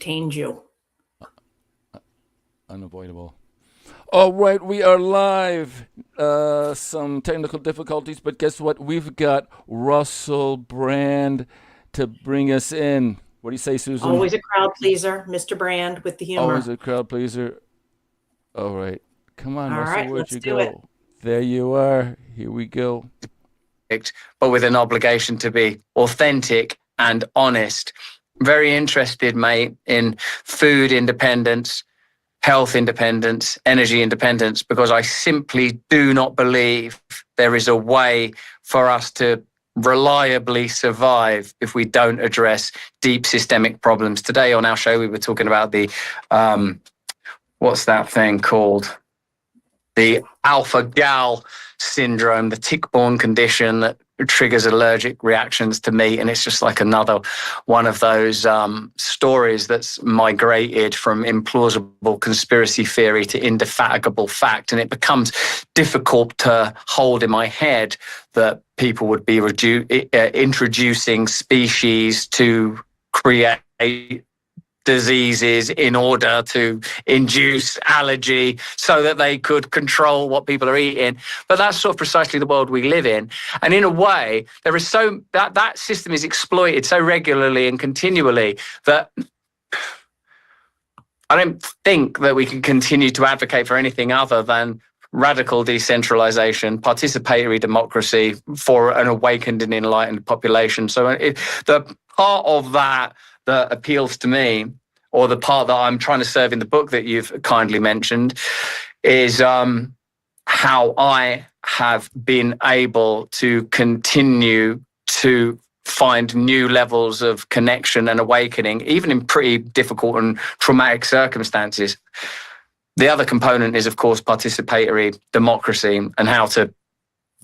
detained you. Unavoidable. All right, we are live. Some technical difficulties, but guess what? We've got Russell Brand to bring us in. What do you say, Susan? Always a crowd pleaser, Mr. Brand with the humor. Always a crowd pleaser. All right. Come on, All Russell, right, where'd you let's do go? it. There you are. Here we go. But with an obligation to be authentic and honest. Very interested, mate, in food independence, health independence, energy independence, because I simply do not believe there is a way for us to reliably survive if we don't address deep systemic problems. Today on our show, we were talking about the, what's that thing called? The alpha-gal syndrome, the tick-borne condition that triggers allergic reactions to meat. And it's just like another one of those stories that's migrated from implausible conspiracy theory to indefatigable fact. And it becomes difficult to hold in my head that people would be introducing species to create diseases in order to induce allergy so that they could control what people are eating. But that's sort of precisely the world we live in. And in a way, there is that system is exploited so regularly and continually that I don't think that we can continue to advocate for anything other than radical decentralization, participatory democracy for an awakened and enlightened population. So the part of that appeals to me, or the part that I'm trying to serve in the book that you've kindly mentioned, is how I have been able to continue to find new levels of connection and awakening, even in pretty difficult and traumatic circumstances. The other component is, of course, participatory democracy and how to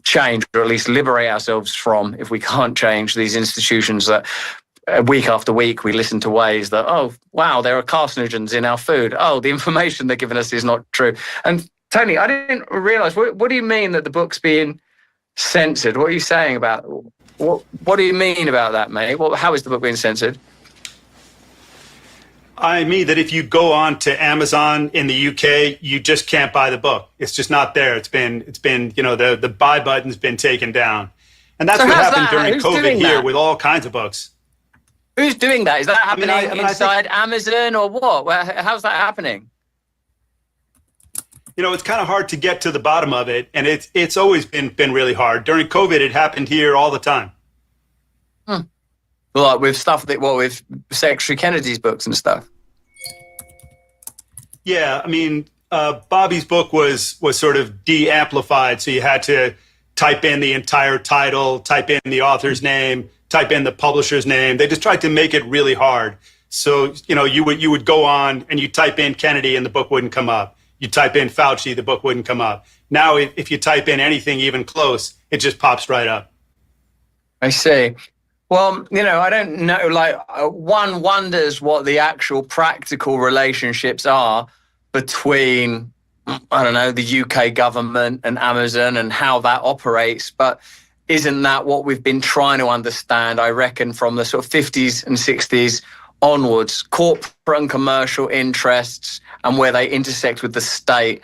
change, or at least liberate ourselves from, if we can't change, these institutions that week after week we listen to ways that, oh, wow, there are carcinogens in our food. Oh, the information they're giving us is not true. And Tony, I didn't realize, what do you mean that the book's being censored? What are you saying about, what do you mean about that, mate? How is the book being censored? I mean that if you go on to Amazon in the UK, you just can't buy the book. It's just not there. It's been, the buy button's been taken down. And that's what happened during COVID here with all kinds of books. Who's doing that? Is that happening inside Amazon or what? How's that happening? It's kind of hard to get to the bottom of it, and it's always been really hard. During COVID, it happened here all the time. Well, with stuff with Secretary Kennedy's books and stuff. Yeah, I mean, Bobby's book was sort of de-amplified, so you had to type in the entire title, type in the author's name, type in the publisher's name. They just tried to make it really hard. So, you would go on and you type in Kennedy and the book wouldn't come up. You type in Fauci, the book wouldn't come up. Now, if you type in anything even close, it just pops right up. I see. Well, I don't know, one wonders what the actual practical relationships are between, I don't know, the UK government and Amazon and how that operates. But isn't that what we've been trying to understand, I reckon, from the sort of 50s and 60s onwards, corporate and commercial interests and where they intersect with the state?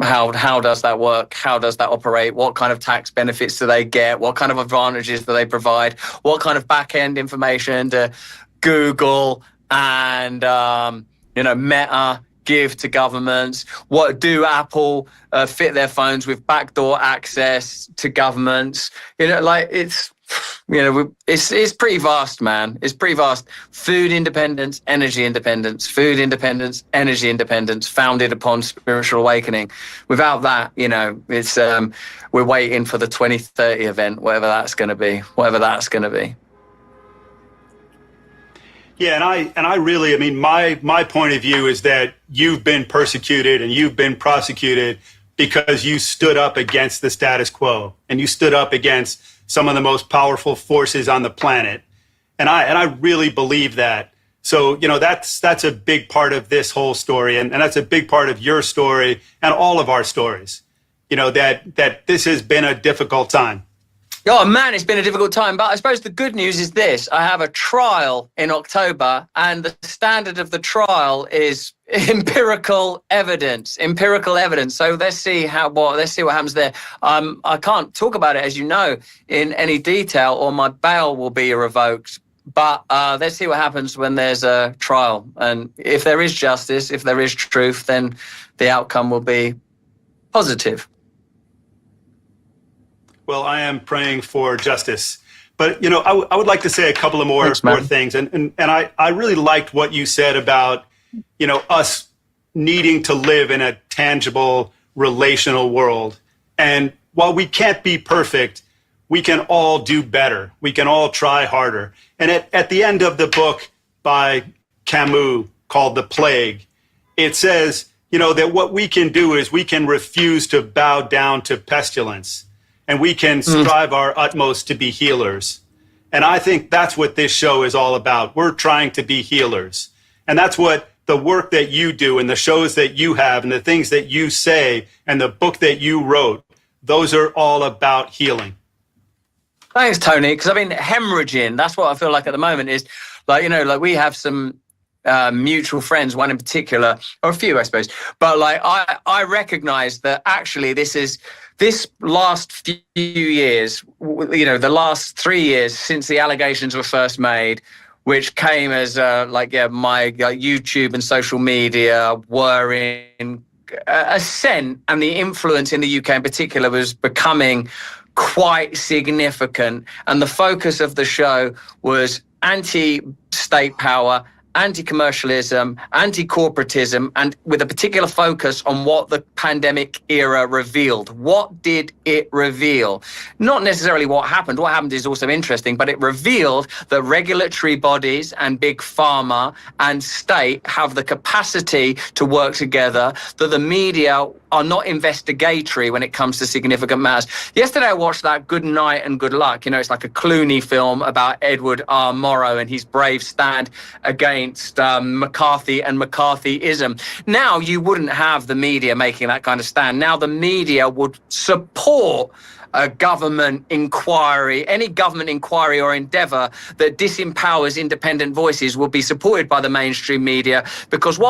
How does that work? How does that operate? What kind of tax benefits do they get? What kind of advantages do they provide? What kind of back-end information do Google and Meta give to governments? What do Apple fit their phones with backdoor access to governments? It's pretty vast, man. It's pretty vast. Food independence, energy independence, food independence, energy independence, founded upon spiritual awakening. Without that, it's we're waiting for the 2030 event, whatever that's going to be. Yeah, and I really, my point of view is that you've been persecuted and you've been prosecuted because you stood up against the status quo and you stood up against some of the most powerful forces on the planet. And I really believe that. So, that's a big part of this whole story. And that's a big part of your story and all of our stories, that this has been a difficult time. Oh man, it's been a difficult time, but I suppose the good news is this. I have a trial in October, and the standard of the trial is empirical evidence. So let's see what happens there. I can't talk about it, as you know, in any detail, or my bail will be revoked. But let's see what happens when there's a trial. And if there is justice, if there is truth, then the outcome will be positive. Well, I am praying for justice. But, I would like to say a couple of more things. And I really liked what you said about, us needing to live in a tangible, relational world. And while we can't be perfect, we can all do better. We can all try harder. And at the end of the book by Camus called The Plague, it says, that what we can do is we can refuse to bow down to pestilence. And we can strive our utmost to be healers. And I think that's what this show is all about. We're trying to be healers. And that's what the work that you do and the shows that you have and the things that you say and the book that you wrote, those are all about healing. Thanks, Tony. Because hemorrhaging, that's what I feel like at the moment is like we have some mutual friends, one in particular, or a few, I suppose. But I recognize that actually this last few years, the last 3 years since the allegations were first made, which came as my YouTube and social media were in ascent, and the influence in the UK in particular was becoming quite significant. And the focus of the show was anti-state power, anti-commercialism, anti-corporatism, and with a particular focus on what the pandemic era revealed. What did it reveal? Not necessarily what happened. What happened is also interesting, but it revealed that regulatory bodies and big pharma and state have the capacity to work together, that the media are not investigatory when it comes to significant matters. Yesterday, I watched that Good Night and Good Luck. It's like a Clooney film about Edward R. Murrow and his brave stand against McCarthy and McCarthyism. Now, you wouldn't have the media making that kind of stand. Now, the media would support a government inquiry. Any government inquiry or endeavor that disempowers independent voices will be supported by the mainstream media, because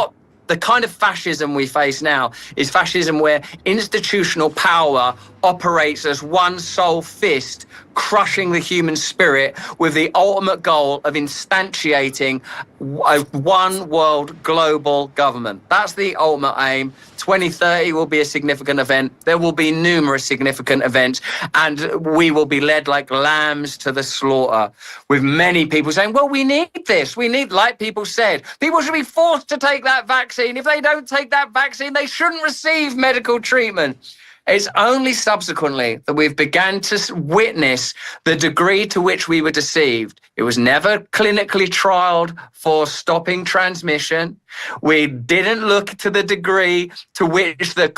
the kind of fascism we face now is fascism where institutional power operates as one sole fist, crushing the human spirit with the ultimate goal of instantiating a one world global government. That's the ultimate aim. 2030 will be a significant event. There will be numerous significant events, and we will be led like lambs to the slaughter, with many people saying, well, we need this. We need, like people said, people should be forced to take that vaccine. If they don't take that vaccine, they shouldn't receive medical treatment. It's only subsequently that we've begun to witness the degree to which we were deceived. It was never clinically trialed for stopping transmission. We didn't look to the degree to which the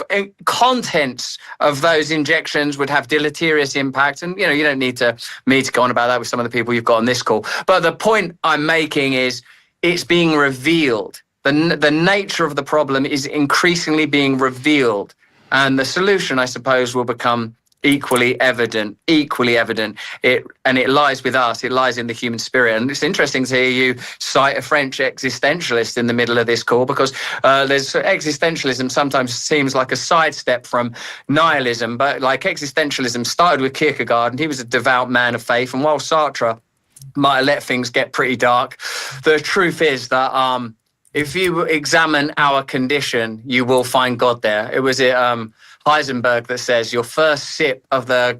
contents of those injections would have deleterious impact. And, you don't need me to go on about that with some of the people you've got on this call. But the point I'm making is it's being revealed. The nature of the problem is increasingly being revealed. And the solution, I suppose, will become equally evident. It lies with us. It lies in the human spirit. And it's interesting to hear you cite a French existentialist in the middle of this call, because there's existentialism sometimes seems like a sidestep from nihilism. But like existentialism started with Kierkegaard, and he was a devout man of faith. And while Sartre might have let things get pretty dark, the truth is that if you examine our condition, you will find God there. It was Heisenberg that says your first sip of the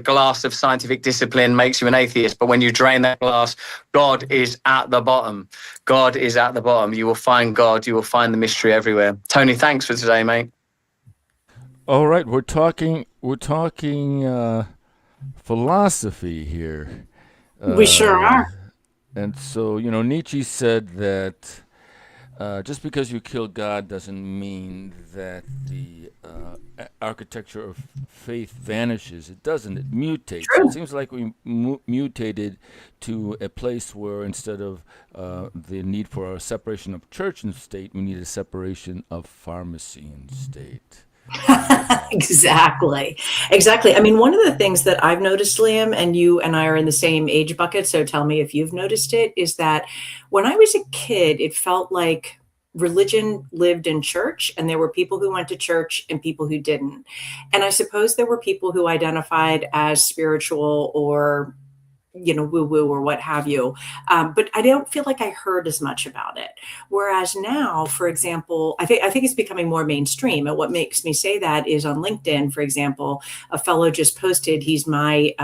glass of scientific discipline makes you an atheist, but when you drain that glass, God is at the bottom. God is at the bottom. You will find God. You will find the mystery everywhere. Tony, thanks for today, mate. All right, we're talking philosophy here. We sure are. And so, Nietzsche said that just because you kill God doesn't mean that the architecture of faith vanishes. It doesn't. It mutates. True. It seems like we mutated to a place where instead of the need for a separation of church and state, we need a separation of pharmacy and state. Exactly. Exactly. I mean, one of the things that I've noticed, Liam, and you and I are in the same age bucket, so tell me if you've noticed it, is that when I was a kid, it felt like religion lived in church, and there were people who went to church and people who didn't. And I suppose there were people who identified as spiritual or woo woo or what have you. But I don't feel like I heard as much about it. Whereas now, for example, I think it's becoming more mainstream. And what makes me say that is on LinkedIn, for example, a fellow just posted, he's my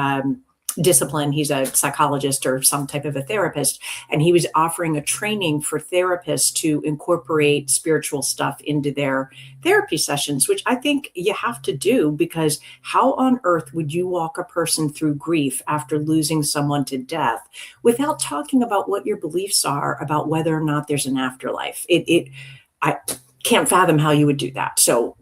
discipline. He's a psychologist or some type of a therapist. And he was offering a training for therapists to incorporate spiritual stuff into their therapy sessions, which I think you have to do, because how on earth would you walk a person through grief after losing someone to death without talking about what your beliefs are about whether or not there's an afterlife? I can't fathom how you would do that. So,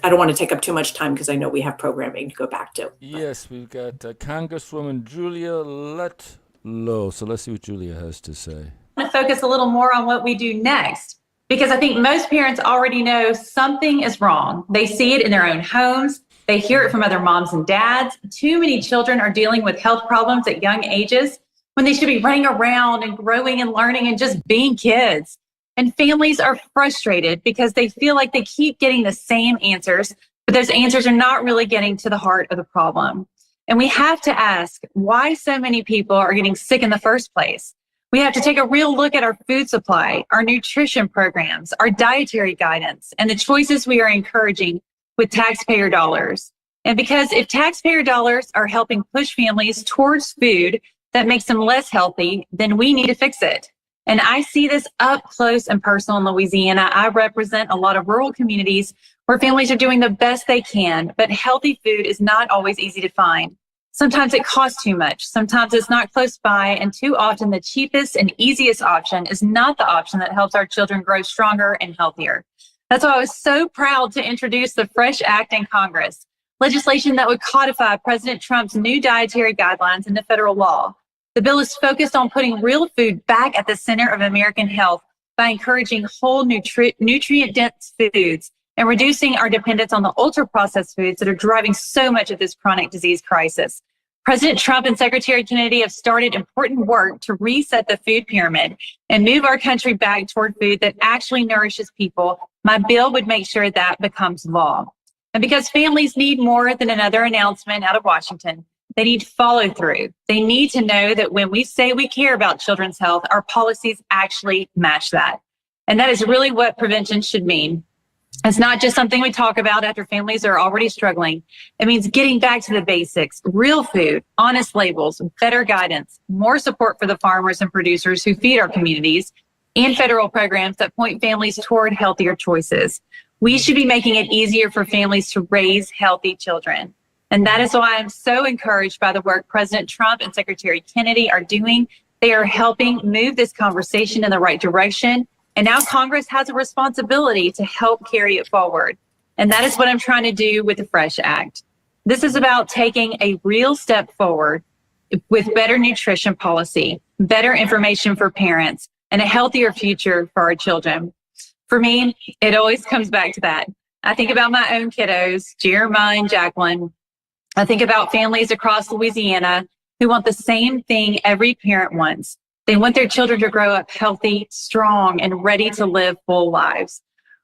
I don't want to take up too much time because I know we have programming to go back to. Yes, we've got Congresswoman Julia Letlow. So let's see what Julia has to say. I want to focus a little more on what we do next, because I think most parents already know something is wrong. They see it in their own homes. They hear it from other moms and dads. Too many children are dealing with health problems at young ages when they should be running around and growing and learning and just being kids. And families are frustrated because they feel like they keep getting the same answers, but those answers are not really getting to the heart of the problem. And we have to ask why so many people are getting sick in the first place. We have to take a real look at our food supply, our nutrition programs, our dietary guidance, and the choices we are encouraging with taxpayer dollars. And because if taxpayer dollars are helping push families towards food that makes them less healthy, then we need to fix it. And I see this up close and personal in Louisiana. I represent a lot of rural communities where families are doing the best they can, but healthy food is not always easy to find. Sometimes it costs too much. Sometimes it's not close by. And too often the cheapest and easiest option is not the option that helps our children grow stronger and healthier. That's why I was so proud to introduce the FRESH Act in Congress, legislation that would codify President Trump's new dietary guidelines into federal law. The bill is focused on putting real food back at the center of American health by encouraging whole nutrient-dense foods and reducing our dependence on the ultra-processed foods that are driving so much of this chronic disease crisis. President Trump and Secretary Kennedy have started important work to reset the food pyramid and move our country back toward food that actually nourishes people. My bill would make sure that becomes law. And because families need more than another announcement out of Washington, they need follow through. They need to know that when we say we care about children's health, our policies actually match that. And that is really what prevention should mean. It's not just something we talk about after families are already struggling. It means getting back to the basics, real food, honest labels, better guidance, more support for the farmers and producers who feed our communities, and federal programs that point families toward healthier choices. We should be making it easier for families to raise healthy children. And that is why I'm so encouraged by the work President Trump and Secretary Kennedy are doing. They are helping move this conversation in the right direction. And now Congress has a responsibility to help carry it forward. And that is what I'm trying to do with the FRESH Act. This is about taking a real step forward with better nutrition policy, better information for parents, and a healthier future for our children. For me, it always comes back to that. I think about my own kiddos, Jeremiah and Jacqueline. I think about families across Louisiana who want the same thing every parent wants. They want their children to grow up healthy, strong, and ready to live full lives.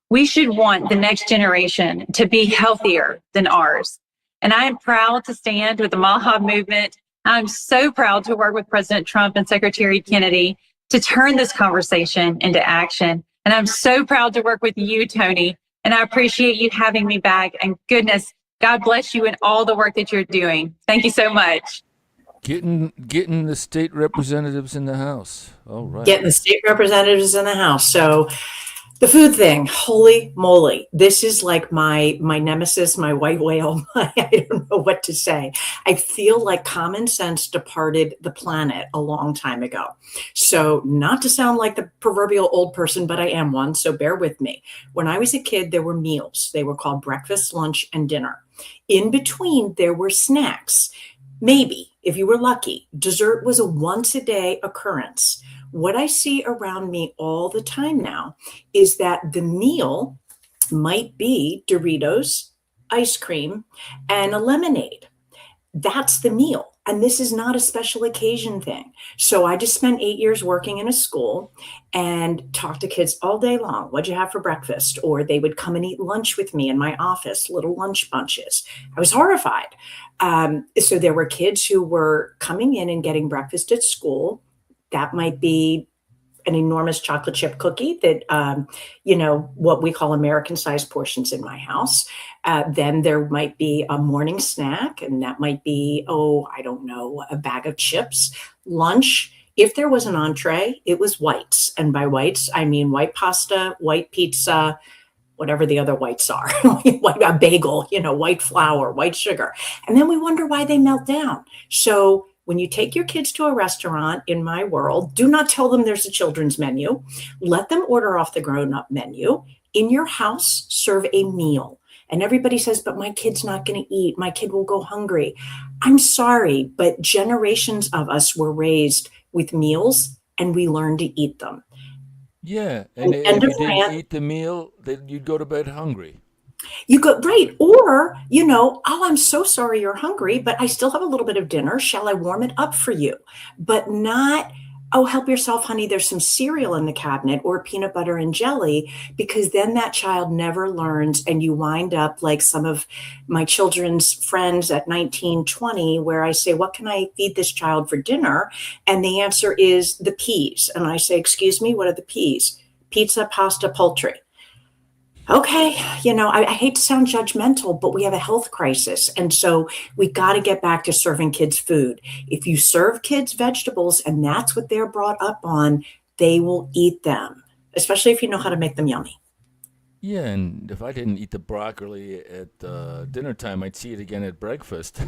We should want the next generation to be healthier than ours. And I am proud to stand with the Maha movement. I'm so proud to work with President Trump and Secretary Kennedy to turn this conversation into action. And I'm so proud to work with you, Tony. And I appreciate you having me back. And goodness, God bless you and all the work that you're doing. Thank you so much. Getting the state representatives in the House. All right. Getting the state representatives in the House. So the food thing, holy moly. This is like my nemesis, my white whale. I don't know what to say. I feel like common sense departed the planet a long time ago. So not to sound like the proverbial old person, but I am one. So bear with me. When I was a kid, there were meals. They were called breakfast, lunch, and dinner. In between, there were snacks. Maybe, if you were lucky, dessert was a once a day occurrence. What I see around me all the time now is that the meal might be Doritos, ice cream, and a lemonade. That's the meal. And this is not a special occasion thing. So I just spent 8 years working in a school and talked to kids all day long. What'd you have for breakfast? Or they would come and eat lunch with me in my office, little lunch bunches. I was horrified. So there were kids who were coming in and getting breakfast at school. That might be an enormous chocolate chip cookie that, what we call American sized portions in my house. Then there might be a morning snack, and that might be, a bag of chips. Lunch, if there was an entree, it was whites. And by whites, I mean white pasta, white pizza, whatever the other whites are, a bagel, white flour, white sugar. And then we wonder why they melt down. So when you take your kids to a restaurant, in my world, do not tell them there's a children's menu. Let them order off the grown-up menu. In your house, serve a meal. And everybody says, but my kid's not going to eat. My kid will go hungry. I'm sorry, but generations of us were raised with meals and we learned to eat them. Yeah, and if you didn't eat the meal, then you'd go to bed hungry. You go, right. Or, I'm so sorry you're hungry, but I still have a little bit of dinner. Shall I warm it up for you? But not, help yourself, honey. There's some cereal in the cabinet or peanut butter and jelly, because then that child never learns. And you wind up like some of my children's friends at 19, 20, where I say, what can I feed this child for dinner? And the answer is the peas. And I say, excuse me, what are the peas? Pizza, pasta, poultry. Okay, I hate to sound judgmental, but we have a health crisis. And so we got to get back to serving kids food. If you serve kids vegetables and that's what they're brought up on, they will eat them, especially if you know how to make them yummy. Yeah, and if I didn't eat the broccoli at dinner time, I'd see it again at breakfast.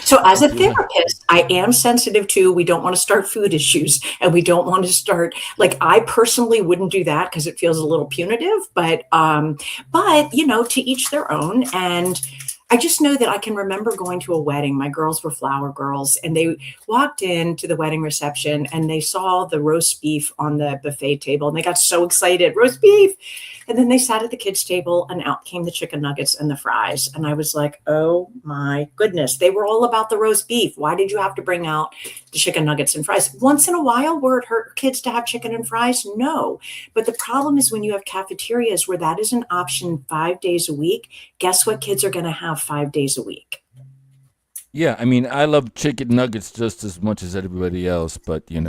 So as a therapist, I am sensitive to, we don't want to start food issues, and we don't want to start, I personally wouldn't do that because it feels a little punitive, but to each their own. And I just know that I can remember going to a wedding. My girls were flower girls, and they walked into the wedding reception and they saw the roast beef on the buffet table and they got so excited, roast beef. And then they sat at the kids' table and out came the chicken nuggets and the fries. And I was like, oh my goodness, they were all about the roast beef. Why did you have to bring out the chicken nuggets and fries? Once in a while, were it hurt kids to have chicken and fries? No. But the problem is when you have cafeterias where that is an option 5 days a week, guess what kids are going to have 5 days a week? Yeah, I mean, I love chicken nuggets just as much as everybody else, but you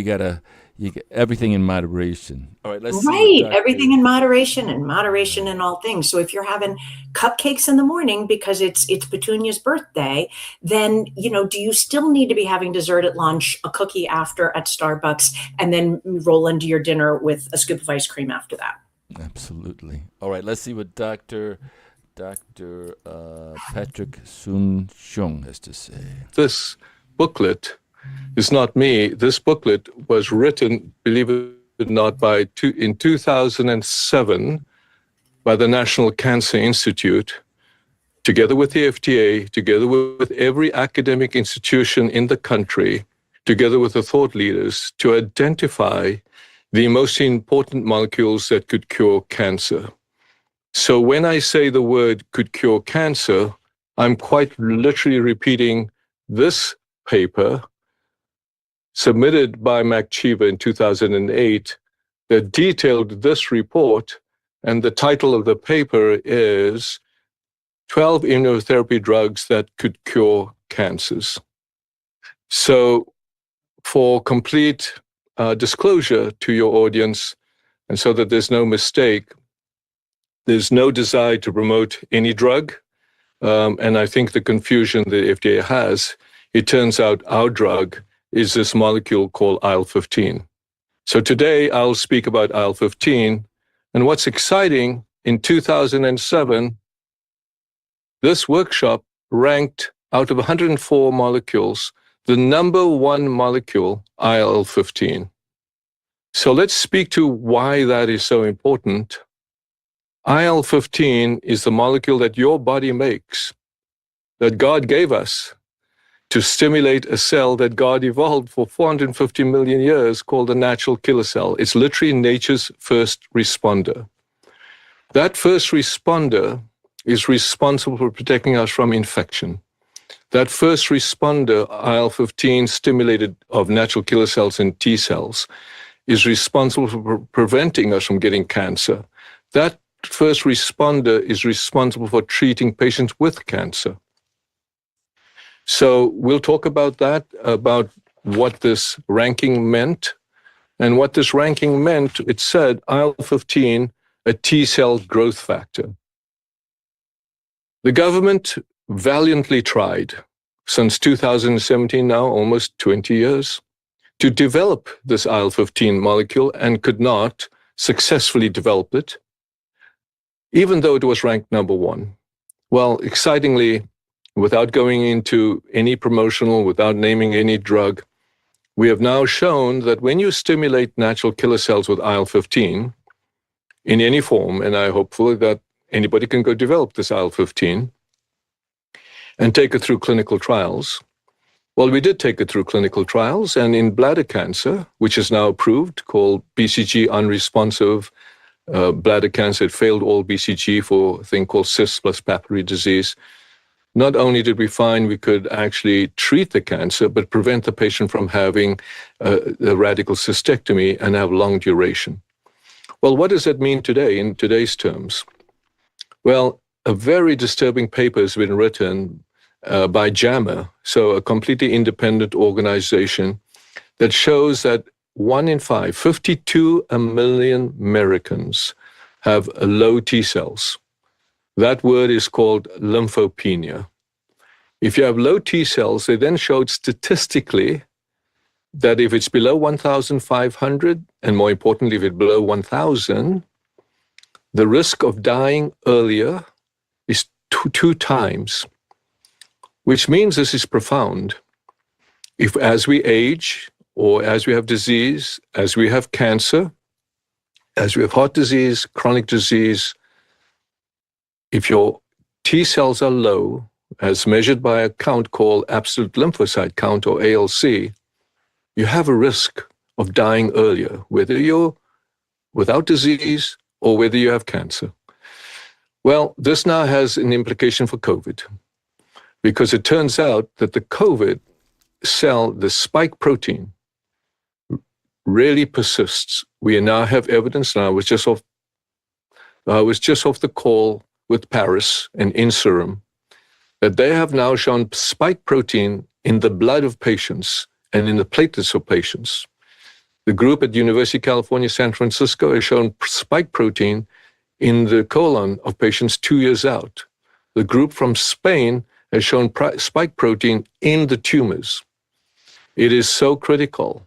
gotta get everything in moderation. All right, let's see. Right, everything in moderation in all things. So if you're having cupcakes in the morning because it's Petunia's birthday, then do you still need to be having dessert at lunch, a cookie after at Starbucks, and then roll into your dinner with a scoop of ice cream after that? Absolutely. All right, let's see what Dr. Patrick Soon-Shiong has to say. This booklet is not me. This booklet was written, believe it or not, in 2007 by the National Cancer Institute, together with the FDA, together with every academic institution in the country, together with the thought leaders, to identify the most important molecules that could cure cancer. So when I say the word could cure cancer, I'm quite literally repeating this paper submitted by MacChiva in 2008 that detailed this report, and the title of the paper is 12 Immunotherapy Drugs That Could Cure Cancers. So for complete disclosure to your audience, and so that there's no mistake, there's no desire to promote any drug. And I think the confusion the FDA has, it turns out our drug is this molecule called IL-15. So today I'll speak about IL-15. And what's exciting, in 2007, this workshop ranked out of 104 molecules, the number one molecule, IL-15. So let's speak to why that is so important. IL-15 is the molecule that your body makes, that God gave us. to stimulate a cell that God evolved for 450 million years called a natural killer cell. It's literally nature's first responder. That first responder is responsible for protecting us from infection. That first responder, IL-15 stimulated of natural killer cells and T cells, is responsible for preventing us from getting cancer. That first responder is responsible for treating patients with cancer. So we'll talk about that, about what this ranking meant. And what this ranking meant, it said IL-15, a T cell growth factor. The government valiantly tried, since 2017 now, almost 20 years, to develop this IL-15 molecule and could not successfully develop it, even though it was ranked number one. Well, excitingly, without going into any promotional, without naming any drug, we have now shown that when you stimulate natural killer cells with IL-15 in any form, and I hopefully that anybody can go develop this IL-15 and take it through clinical trials. Well, we did take it through clinical trials, and in bladder cancer, which is now approved, called BCG unresponsive bladder cancer, it failed all BCG for a thing called cyst plus papillary disease. Not only did we find we could actually treat the cancer, but prevent the patient from having a radical cystectomy and have long duration. Well, what does that mean today in today's terms? Well, a very disturbing paper has been written by JAMA, so a completely independent organization, that shows that 1 in 5, 52 million Americans have low T cells. That word is called lymphopenia. If you have low T cells, they then showed statistically that if it's below 1,500, and more importantly, if it's below 1,000, the risk of dying earlier is two times, which means this is profound. If as we age, or as we have disease, as we have cancer, as we have heart disease, chronic disease, if your T cells are low, as measured by a count called absolute lymphocyte count, or ALC, you have a risk of dying earlier, whether you're without disease or whether you have cancer. Well, this now has an implication for COVID, because it turns out that the COVID cell, the spike protein, really persists. We now have evidence, and I was just off the call with Paris and in serum, that they have now shown spike protein in the blood of patients and in the platelets of patients. The group at University of California, San Francisco has shown spike protein in the colon of patients 2 years out. The group from Spain has shown spike protein in the tumors. It is so critical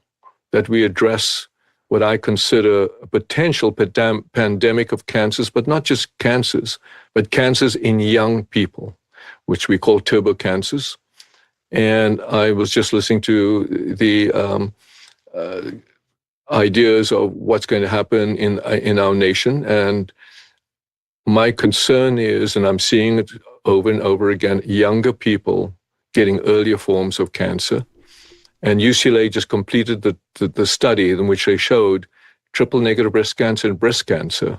that we address what I consider a potential pandemic of cancers, but not just cancers, but cancers in young people, which we call turbo cancers. And I was just listening to the ideas of what's going to happen in our nation. And my concern is, and I'm seeing it over and over again, younger people getting earlier forms of cancer. And UCLA just completed the study in which they showed triple negative breast cancer and breast cancer,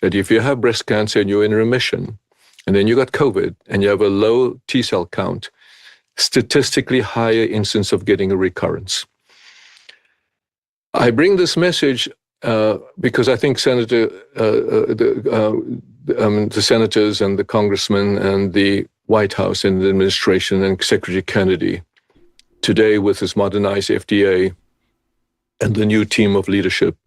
that if you have breast cancer and you're in remission, and then you got COVID and you have a low T cell count, statistically higher instance of getting a recurrence. I bring this message because I think the senators and the congressmen and the White House and the administration and Secretary Kennedy today, with this modernized FDA and the new team of leadership,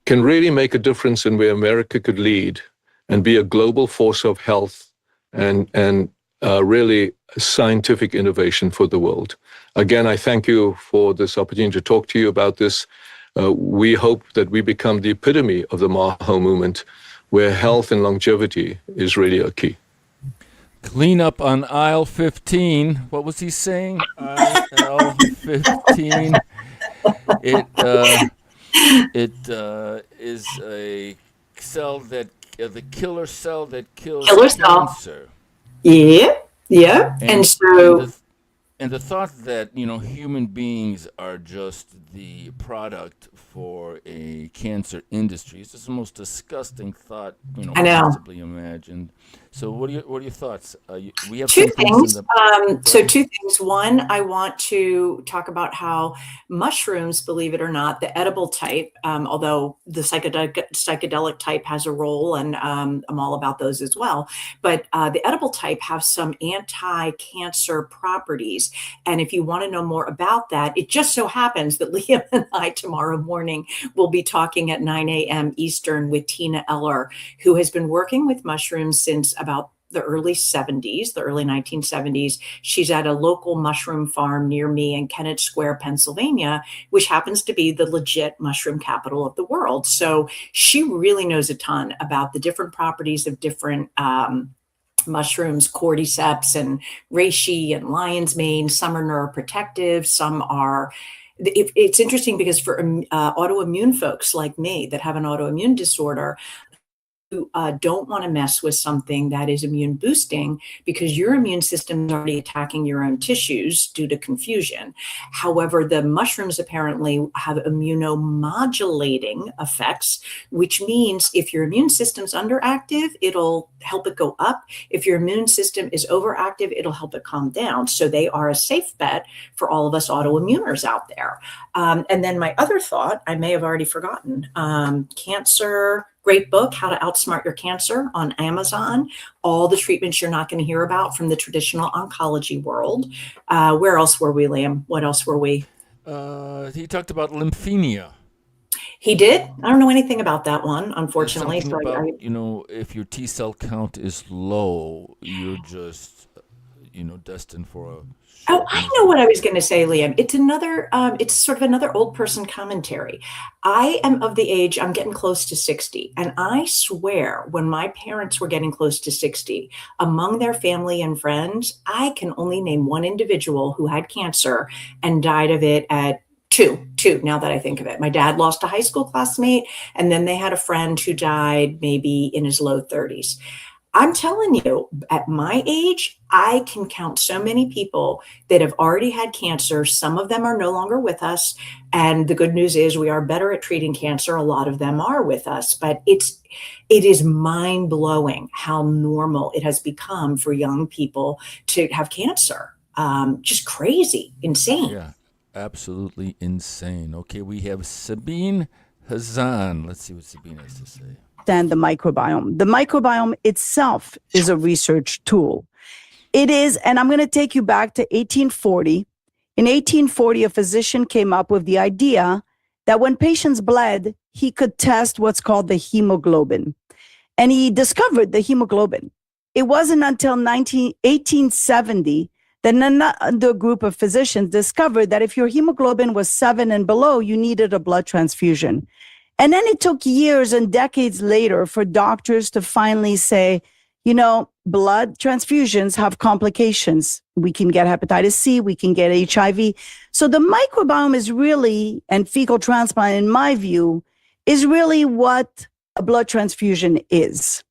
can really make a difference in where America could lead and be a global force of health and really scientific innovation for the world. Again, I thank you for this opportunity to talk to you about this. We hope that we become the epitome of the Maha movement, where health and longevity is really a key. Clean up on aisle 15. What was he saying? Aisle 15. It is a cell that the killer cell that kills Killer cell. cancer. Yeah. And so And the thought that, human beings are just the product for a cancer industry is just the most disgusting thought, I know. possibly imagined. So what are your thoughts? We have Two some things things. in the So two things. One, I want to talk about how mushrooms, believe it or not, the edible type, although the psychedelic type has a role, and I'm all about those as well. But the edible type have some anti-cancer properties. And if you want to know more about that, it just so happens that Liam and I tomorrow morning will be talking at 9 a.m. Eastern with Tina Eller, who has been working with mushrooms since about the early 70s, the early 1970s. She's at a local mushroom farm near me in Kennett Square, Pennsylvania, which happens to be the legit mushroom capital of the world. So she really knows a ton about the different properties of different mushrooms, cordyceps and reishi and lion's mane. Some are neuroprotective, some are. It's interesting because for autoimmune folks like me that have an autoimmune disorder, who don't want to mess with something that is immune boosting because your immune system is already attacking your own tissues due to confusion. However, the mushrooms apparently have immunomodulating effects, which means if your immune system's underactive, it'll help it go up. If your immune system is overactive, it'll help it calm down. So they are a safe bet for all of us autoimmuners out there. And then my other thought, I may have already forgotten, cancer. Great book, How to Outsmart Your Cancer, on Amazon. All the treatments you're not going to hear about from the traditional oncology world. Where else were we, Liam? What else were we? He talked about lymphemia. He did? I don't know anything about that one, unfortunately. Something about, if your T cell count is low, you're just, destined for a... Oh, I know what I was going to say, Liam. It's sort of another old person commentary. I am of the age, I'm getting close to 60. And I swear when my parents were getting close to 60, among their family and friends, I can only name one individual who had cancer and died of it at two, now that I think of it. My dad lost a high school classmate, and then they had a friend who died maybe in his low 30s. I'm telling you, at my age, I can count so many people that have already had cancer. Some of them are no longer with us. And the good news is we are better at treating cancer. A lot of them are with us. But it is mind-blowing how normal it has become for young people to have cancer. Just crazy, insane. Yeah, absolutely insane. Okay, we have Sabine Hazan. Let's see what Sabine has to say. Than the microbiome. The microbiome itself is a research tool. It is, and I'm going to take you back to 1840. In 1840, a physician came up with the idea that when patients bled, he could test what's called the hemoglobin. And he discovered the hemoglobin. It wasn't until 1870 that another group of physicians discovered that if your hemoglobin was 7 and below, you needed a blood transfusion. And then it took years and decades later for doctors to finally say, blood transfusions have complications. We can get hepatitis C, we can get HIV. So the microbiome is really, and fecal transplant, in my view, is really what a blood transfusion is.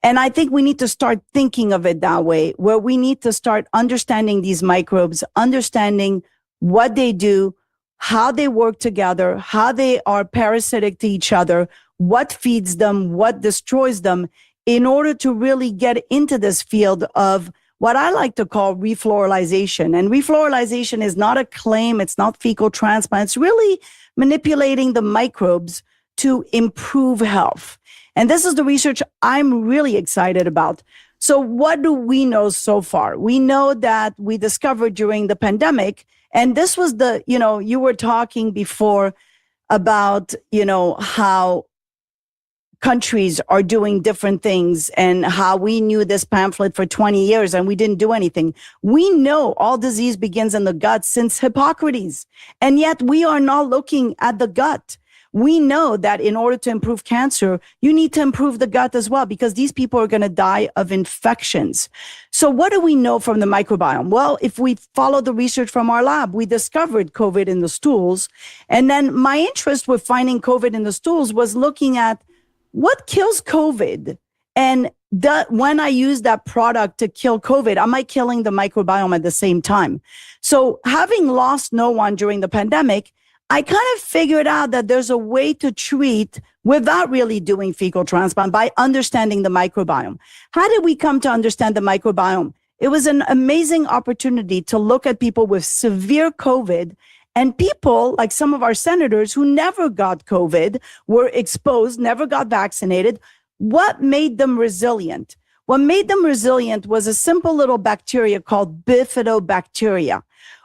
And I think we need to start thinking of it that way, where we need to start understanding these microbes, understanding what they do, how they work together, how they are parasitic to each other, what feeds them, what destroys them, in order to really get into this field of what I like to call refloralization. And refloralization is not a claim, it's not fecal transplant, it's really manipulating the microbes to improve health. And this is the research I'm really excited about. So what do we know so far? We know that we discovered during the pandemic, and this was you were talking before about, how countries are doing different things and how we knew this pamphlet for 20 years and we didn't do anything. We know all disease begins in the gut since Hippocrates, and yet we are not looking at the gut. We know that in order to improve cancer, you need to improve the gut as well, because these people are going to die of infections. So what do we know from the microbiome? Well, if we follow the research from our lab, we discovered COVID in the stools. And then my interest with finding COVID in the stools was looking at what kills COVID. And when I use that product to kill COVID, am I killing the microbiome at the same time? So having lost no one during the pandemic, I kind of figured out that there's a way to treat without really doing fecal transplant by understanding the microbiome. How did we come to understand the microbiome? It was an amazing opportunity to look at people with severe COVID and people like some of our senators who never got COVID, were exposed, never got vaccinated. What made them resilient? What made them resilient was a simple little bacteria called bifidobacteria.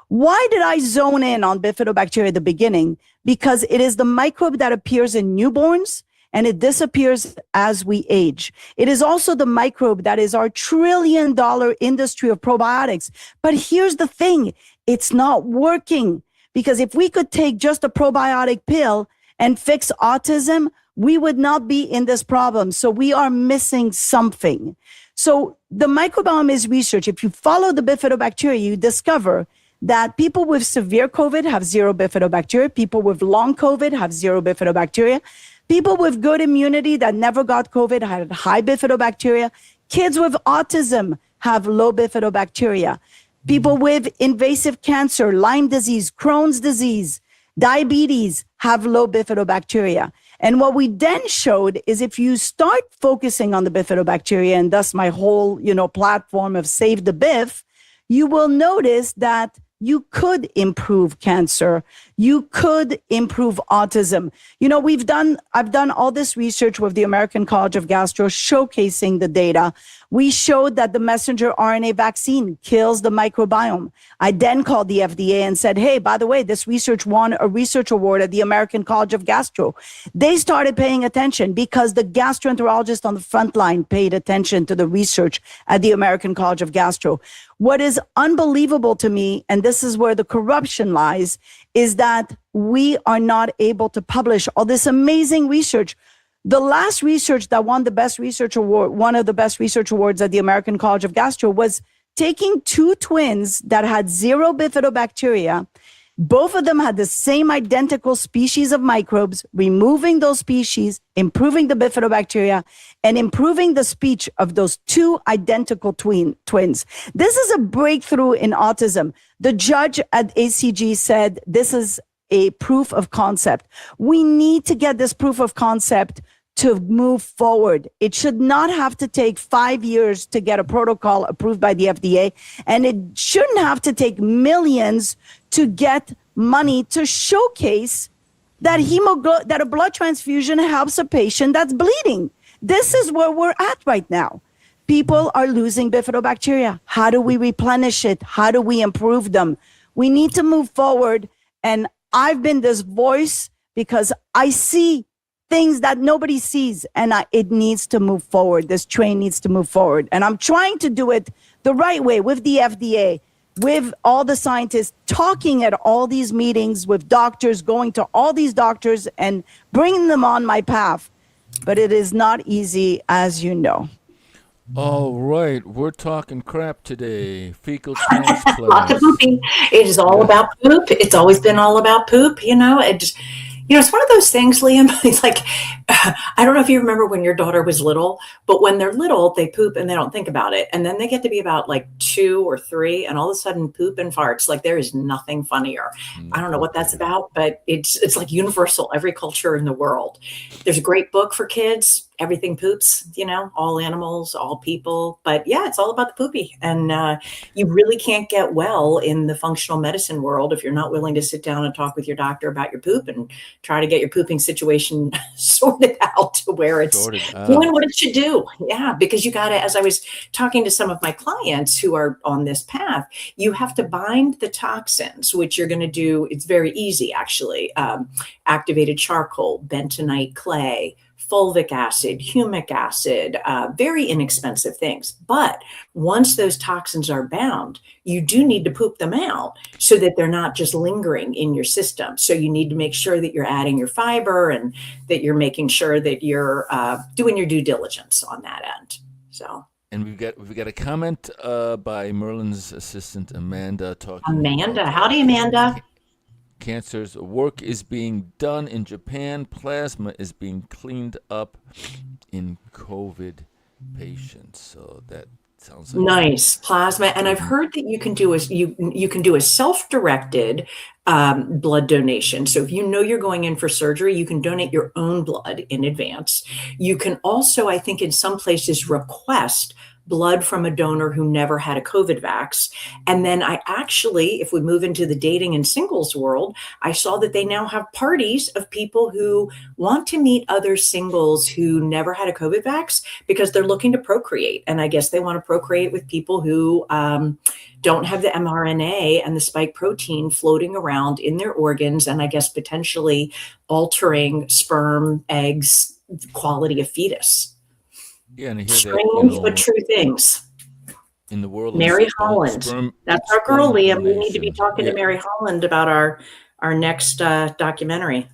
Why did I zone in on bifidobacteria at the beginning? Because it is the microbe that appears in newborns and it disappears as we age. It is also the microbe that is our $1 trillion industry of probiotics. But here's the thing, it's not working. Because if we could take just a probiotic pill and fix autism, we would not be in this problem. So we are missing something. So the microbiome is research. If you follow the bifidobacteria, you discover that people with severe COVID have zero bifidobacteria. People with long COVID have zero bifidobacteria. People with good immunity that never got COVID had high bifidobacteria. Kids with autism have low bifidobacteria. People with invasive cancer, Lyme disease, Crohn's disease, diabetes have low bifidobacteria. And what we then showed is if you start focusing on the bifidobacteria, and thus my whole, platform of Save the Bif, you will notice that you could improve cancer. You could improve autism. I've done all this research with the American College of Gastro showcasing the data. We showed that the messenger RNA vaccine kills the microbiome. I then called the FDA and said, hey, by the way, this research won a research award at the American College of Gastro. They started paying attention because the gastroenterologist on the front line paid attention to the research at the American College of Gastro. What is unbelievable to me, and this is where the corruption lies, is that we are not able to publish all this amazing research. The last research that won the best research award, one of the best research awards at the American College of Gastro, was taking two twins that had zero bifidobacteria. Both of them had the same identical species of microbes, removing those species, improving the bifidobacteria, and improving the speech of those two identical twins. This is a breakthrough in autism. The judge at ACG said this is a proof of concept. We need to get this proof of concept to move forward. It should not have to take 5 years to get a protocol approved by the FDA, and it shouldn't have to take millions to get money to showcase that that a blood transfusion helps a patient that's bleeding. This is where we're at right now. People are losing bifidobacteria. How do we replenish it? How do we improve them? We need to move forward. And I've been this voice because I see things that nobody sees, and it needs to move forward. This train needs to move forward. And I'm trying to do it the right way with the FDA, with all the scientists, talking at all these meetings with doctors, going to all these doctors and bringing them on my path. But it is not easy, as you know. All right, we're talking crap today. Fecal Lots of transplants. pooping. It is all about poop. It's always been all about poop. It's one of those things, Liam. It's like, I don't know if you remember when your daughter was little, but when they're little, they poop and they don't think about it. And then they get to be about like 2 or 3 and all of a sudden poop and farts. Like there is nothing funnier. I don't know what that's about, but it's like universal, every culture in the world. There's a great book for kids. Everything poops, all animals, all people. But yeah, it's all about the poopy. And you really can't get well in the functional medicine world if you're not willing to sit down and talk with your doctor about your poop and try to get your pooping situation sorted out to where it's doing what it should do. Yeah, because you got to, as I was talking to some of my clients who are on this path, you have to bind the toxins, which you're going to do. It's very easy, actually. Activated charcoal, bentonite clay, fulvic acid, humic acid, very inexpensive things. But once those toxins are bound, you do need to poop them out so that they're not just lingering in your system. So you need to make sure that you're adding your fiber and that you're making sure that you're doing your due diligence on that end. So. And we've got a comment by Merlin's assistant Amanda talking. Amanda, howdy, Amanda. Cancer's work is being done in Japan. Plasma is being cleaned up in COVID patients. So that sounds like Nice plasma, and I've heard that you can do a self-directed blood donation. So if you know you're going in for surgery, you can donate your own blood in advance. You can also, I think, in some places request blood from a donor who never had a COVID vax. And then I actually, if we move into the dating and singles world, I saw that they now have parties of people who want to meet other singles who never had a COVID vax because they're looking to procreate. And I guess they want to procreate with people who don't have the mRNA and the spike protein floating around in their organs, and I guess potentially altering sperm, eggs, quality of fetus. yeah, and I hear that Strange but true things. in the world Mary of Holland. That's our girl, Liam. We need to be talking to Mary Holland about our next documentary.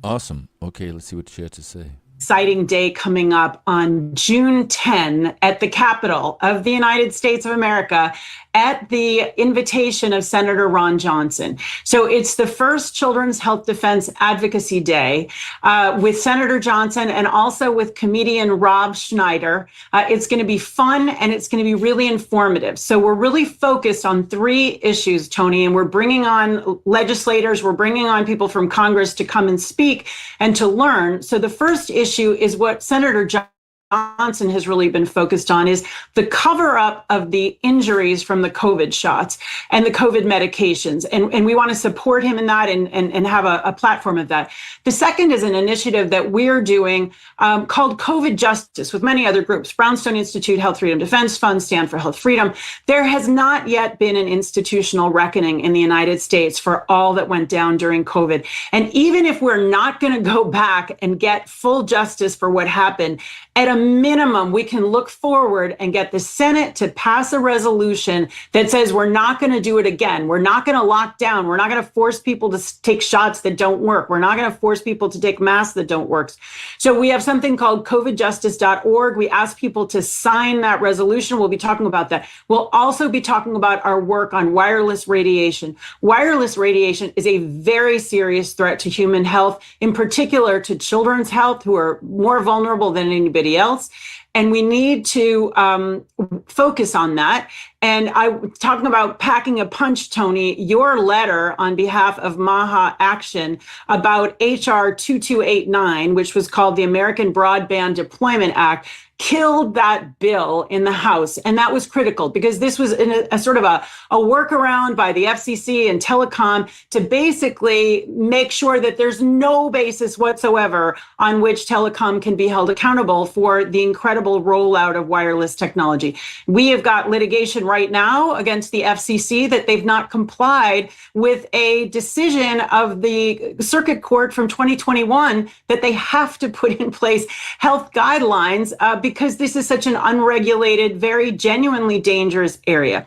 Awesome. Okay, let's see what she had to say. Exciting day coming up on June 10 at the Capitol of the United States of America at the invitation of Senator Ron Johnson. So it's the first Children's Health Defense Advocacy Day with Senator Johnson and also with comedian Rob Schneider. It's going to be fun and it's going to be really informative. So we're really focused on 3 issues, Tony, and we're bringing on legislators, we're bringing on people from Congress to come and speak and to learn. So the first issue is what Senator Johnson has really been focused on is the cover up of the injuries from the COVID shots and the COVID medications. And we want to support him in that and have a platform of that. The second is an initiative that we're doing called COVID Justice with many other groups, Brownstone Institute, Health Freedom Defense Fund, Stand for Health Freedom. There has not yet been an institutional reckoning in the United States for all that went down during COVID. And even if we're not going to go back and get full justice for what happened, at a minimum, we can look forward and get the Senate to pass a resolution that says we're not going to do it again. We're not going to lock down. We're not going to force people to take shots that don't work. We're not going to force people to take masks that don't work. So we have something called covidjustice.org. We ask people to sign that resolution. We'll be talking about that. We'll also be talking about our work on wireless radiation. Wireless radiation is a very serious threat to human health, in particular to children's health, who are more vulnerable than anybody else. And we need to focus on that. And I was talking about packing a punch, Tony, your letter on behalf of Maha Action about HR 2289, which was called the American Broadband Deployment Act, killed that bill in the House. And that was critical because this was a sort of a workaround by the FCC and telecom to basically make sure that there's no basis whatsoever on which telecom can be held accountable for the incredible rollout of wireless technology. We have got litigation right now against the FCC that they've not complied with a decision of the Circuit Court from 2021 that they have to put in place health guidelines because this is such an unregulated, very genuinely dangerous area.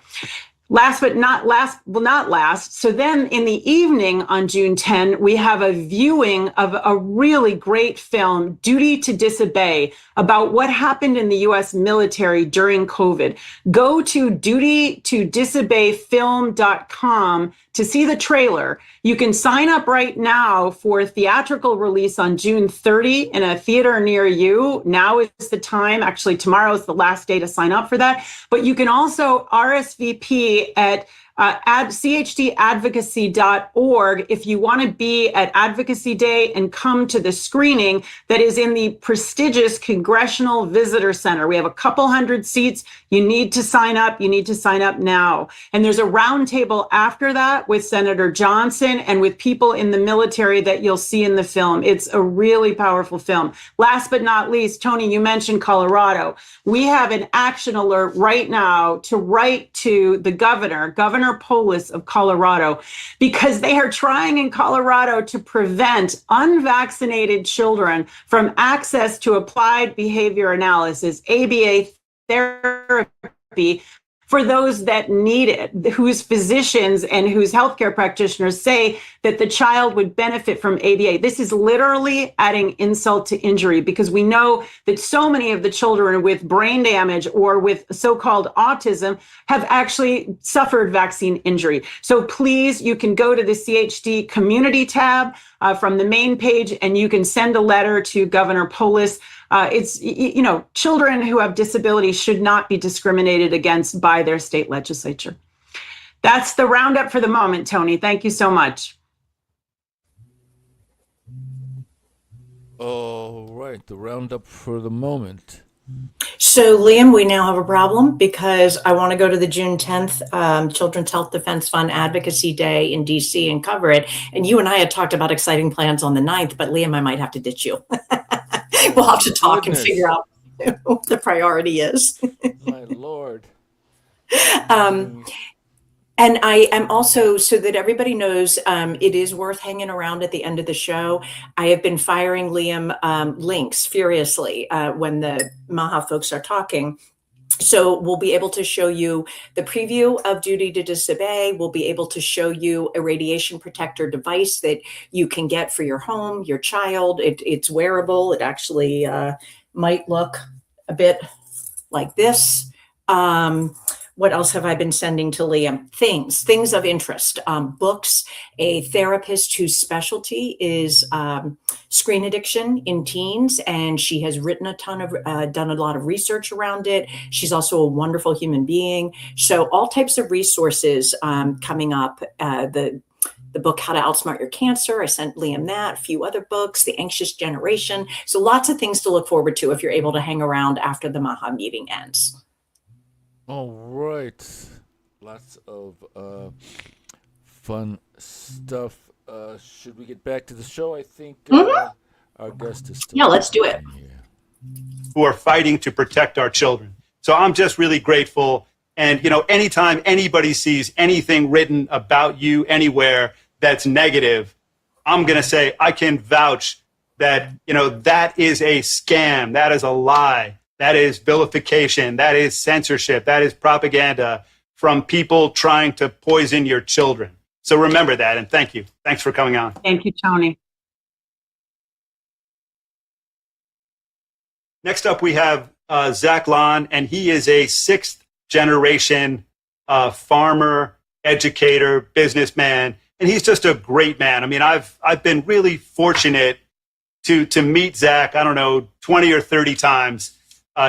Last but not last. So then in the evening on June 10, we have a viewing of a really great film, Duty to Disobey, about what happened in the U.S. military during COVID. Go to dutytodisobeyfilm.com to see the trailer. You can sign up right now for theatrical release on June 30 in a theater near you. Now is the time. Actually, tomorrow is the last day to sign up for that. But you can also RSVP at chdadvocacy.org if you want to be at Advocacy Day and come to the screening that is in the prestigious Congressional Visitor Center. We have a couple hundred seats. You need to sign up. You need to sign up now. And there's a roundtable after that with Senator Johnson and with people in the military that you'll see in the film. It's a really powerful film. Last but not least, Tony, you mentioned Colorado. We have an action alert right now to write to the Governor Polis of Colorado, because they are trying in Colorado to prevent unvaccinated children from access to applied behavior analysis, ABA therapy, for those that need it, whose physicians and whose healthcare practitioners say that the child would benefit from ABA. This is literally adding insult to injury, because we know that so many of the children with brain damage or with so-called autism have actually suffered vaccine injury. So please, you can go to the CHD community tab from the main page, and you can send a letter to Governor Polis children who have disabilities should not be discriminated against by their state legislature. That's the roundup for the moment, Tony. Thank you so much. All right, the roundup for the moment. So, Liam, we now have a problem because I want to go to the June 10th Children's Health Defense Fund Advocacy Day in DC and cover it. And you and I had talked about exciting plans on the 9th, but Liam, I might have to ditch you. We'll have to talk and figure out what the priority is. My Lord. And I am also, so that everybody knows, it is worth hanging around at the end of the show. I have been firing Liam links furiously when the Maha folks are talking. So we'll be able to show you the preview of Duty to Disobey. We'll be able to show you a radiation protector device that you can get for your home, your child. It's wearable. It actually might look a bit like this. What else have I been sending to Liam? Things of interest, books, a therapist whose specialty is screen addiction in teens, and she has written done a lot of research around it. She's also a wonderful human being. So all types of resources coming up. The book, How to Outsmart Your Cancer, I sent Liam that, a few other books, The Anxious Generation. So lots of things to look forward to if you're able to hang around after the Maha meeting ends. All right. Lots of fun stuff. Should we get back to the show? I think our guest is still. Yeah, let's do it. Who are fighting to protect our children. So I'm just really grateful. And, anytime anybody sees anything written about you anywhere that's negative, I'm going to say I can vouch that, that is a scam. That is a lie. That is vilification. That is censorship. That is propaganda from people trying to poison your children. So remember that, and thank you. Thanks for coming on. Thank you, Tony. Next up, we have Zach Lon, and he is a sixth-generation farmer, educator, businessman, and he's just a great man. I mean, I've been really fortunate to meet Zach, 20 or 30 times.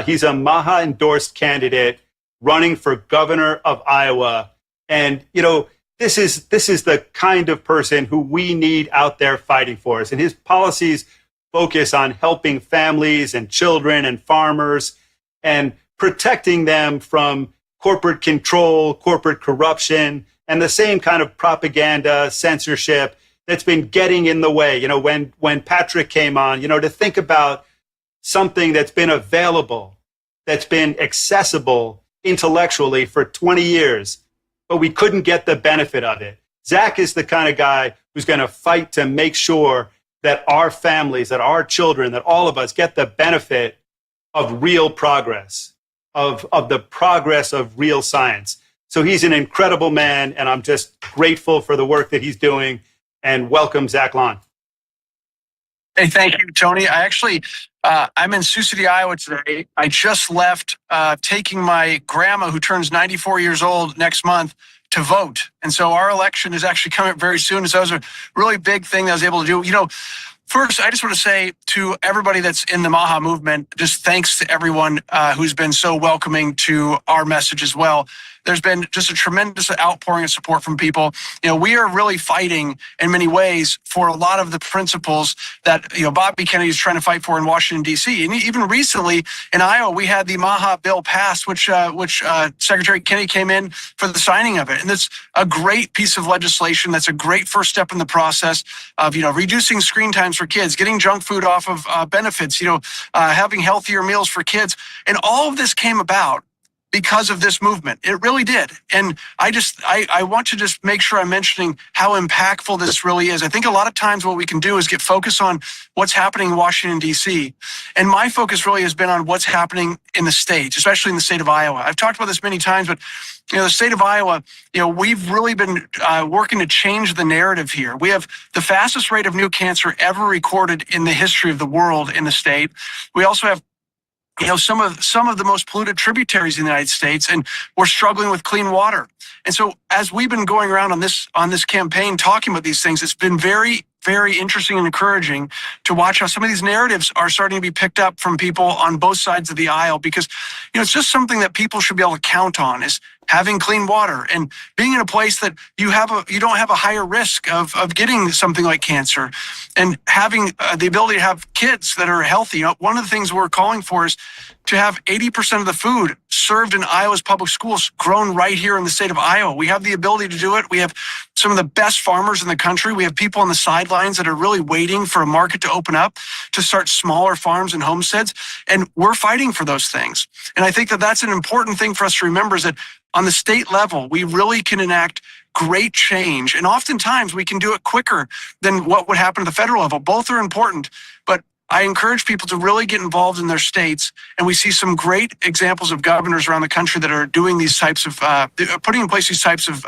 He's a Maha endorsed candidate running for governor of Iowa. And, this is the kind of person who we need out there fighting for us. And his policies focus on helping families and children and farmers and protecting them from corporate control, corporate corruption, and the same kind of propaganda, censorship that's been getting in the way. When Patrick came on, to think about something that's been available, that's been accessible intellectually for 20 years, but we couldn't get the benefit of it. Zach is the kind of guy who's going to fight to make sure that our families, that our children, that all of us get the benefit of real progress, of the progress of real science. So he's an incredible man, and I'm just grateful for the work that he's doing. And welcome, Zach Lon. Hey, thank you, Tony. I'm in Sioux City, Iowa today. I just left taking my grandma, who turns 94 years old next month, to vote. And so our election is actually coming up very soon. So it was a really big thing that I was able to do. First, I just want to say to everybody that's in the Maha movement, just thanks to everyone who's been so welcoming to our message as well. There's been just a tremendous outpouring of support from people. We are really fighting in many ways for a lot of the principles that, Bobby Kennedy is trying to fight for in Washington, D.C. And even recently in Iowa, we had the Maha bill passed, which Secretary Kennedy came in for the signing of it. And it's a great piece of legislation. That's a great first step in the process of, reducing screen times for kids, getting junk food off of benefits, having healthier meals for kids. And all of this came about because of this movement. It really did. And I want to just make sure I'm mentioning how impactful this really is. I think a lot of times what we can do is get focused on what's happening in Washington, D.C. And my focus really has been on what's happening in the states, especially in the state of Iowa. I've talked about this many times, but the state of Iowa, we've really been working to change the narrative here. We have the fastest rate of new cancer ever recorded in the history of the world in the state. We also have some of the most polluted tributaries in the United States, and we're struggling with clean water. And so as we've been going around on this campaign talking about these things, it's been very very interesting and encouraging to watch how some of these narratives are starting to be picked up from people on both sides of the aisle, because it's just something that people should be able to count on, is having clean water and being in a place that you don't have a higher risk of getting something like cancer, and having the ability to have kids that are healthy. One of the things we're calling for is to have 80% of the food served in Iowa's public schools grown right here in the state of Iowa. We have the ability to do it. We have some of the best farmers in the country. We have people on the sidelines that are really waiting for a market to open up to start smaller farms and homesteads. And we're fighting for those things. And I think that that's an important thing for us to remember, is that on the state level, we really can enact great change. And oftentimes we can do it quicker than what would happen at the federal level. Both are important, but I encourage people to really get involved in their states. And we see some great examples of governors around the country that are doing these types of, putting in place these types of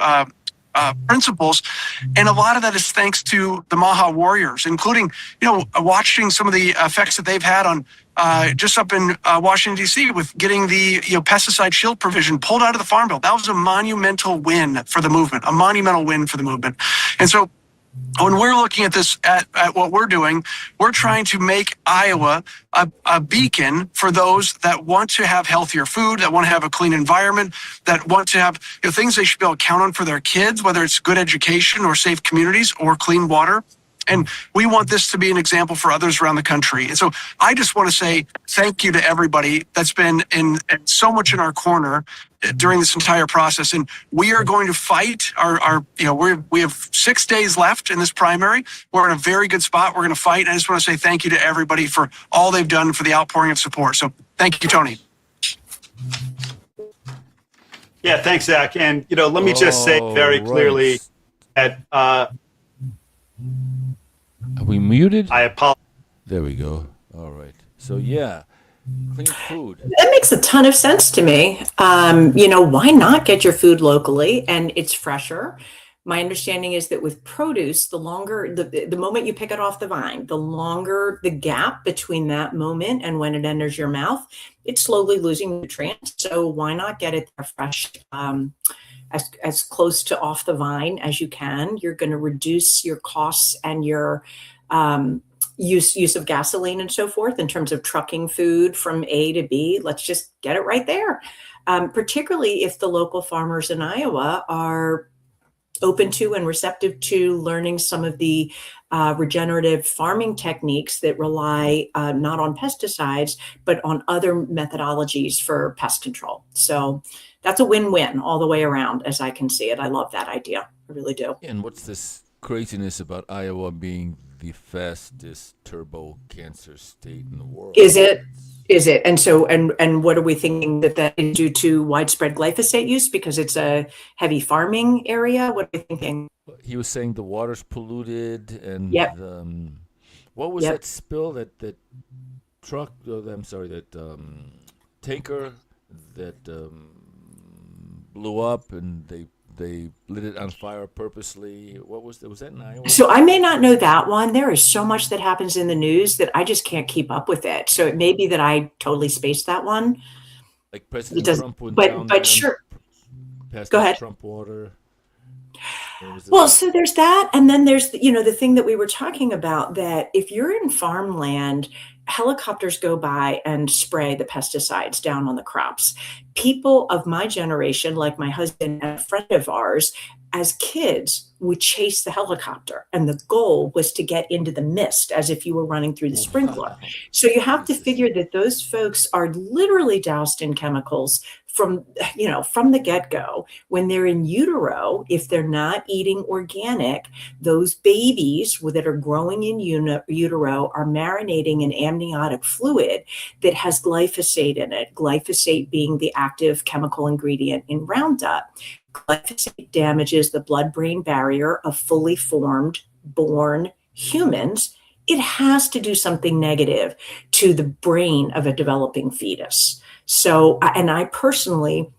principles. And a lot of that is thanks to the Maha warriors, including, watching some of the effects that they've had on just up in Washington, D.C. with getting the pesticide shield provision pulled out of the Farm Bill. That was a monumental win for the movement, And so when we're looking at this, at what we're doing, we're trying to make Iowa a beacon for those that want to have healthier food, that want to have a clean environment, that want to have things they should be able to count on for their kids, whether it's good education or safe communities or clean water. And we want this to be an example for others around the country. And so I just want to say thank you to everybody that's been so much in our corner during this entire process. And we are going to fight we have 6 days left in this primary. We're in a very good spot. We're going to fight. And I just want to say thank you to everybody for all they've done, for the outpouring of support. So thank you, Tony. Yeah, thanks, Zach. And, let me just say very clearly that are we muted? I apologize. There we go. All right. So yeah, clean food. That makes a ton of sense to me. Why not get your food locally and it's fresher? My understanding is that with produce, the longer the moment you pick it off the vine, the longer the gap between that moment and when it enters your mouth, it's slowly losing nutrients. So why not get it there fresh? As close to off the vine as you can. You're going to reduce your costs and your use of gasoline and so forth in terms of trucking food from A to B. Let's just get it right there. Particularly if the local farmers in Iowa are open to and receptive to learning some of the regenerative farming techniques that rely not on pesticides, but on other methodologies for pest control. So that's a win-win all the way around, as I can see it. I love that idea. I really do. And what's this craziness about Iowa being the fastest turbo cancer state in the world? Is it? And so, and what are we thinking that is due to widespread glyphosate use because it's a heavy farming area? What are we thinking? He was saying the water's polluted, and yep. What was that spill that truck? That tanker that blew up, and they lit it on fire purposely. What was that? Was that in Iowa? So I may not know that one. There is so much that happens in the news that I just can't keep up with it. So it may be that I totally spaced that one. Like President Trump went down but sure. Past Go ahead. Trump water. Well, so there's that. And then there's, the thing that we were talking about, that if you're in farmland, helicopters go by and spray the pesticides down on the crops. People of my generation, like my husband and a friend of ours, as kids, would chase the helicopter. And the goal was to get into the mist as if you were running through the sprinkler. So you have to figure that those folks are literally doused in chemicals from the get-go. When they're in utero, if they're not eating organic, those babies that are growing in utero are marinating in amniotic fluid that has glyphosate in it, glyphosate being the active chemical ingredient in Roundup. Glyphosate damages the blood-brain barrier of fully formed, born humans. It has to do something negative to the brain of a developing fetus. So, and I personally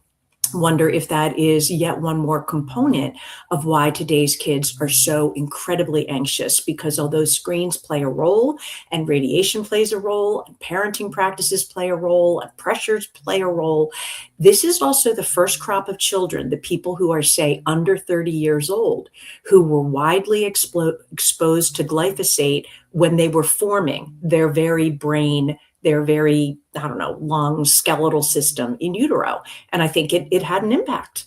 wonder if that is yet one more component of why today's kids are so incredibly anxious, because although screens play a role and radiation plays a role and parenting practices play a role and pressures play a role, this is also the first crop of children, the people who are, say, under 30 years old, who were widely exposed to glyphosate when they were forming their very brain, their very, I don't know, lung, skeletal system in utero. And I think it had an impact.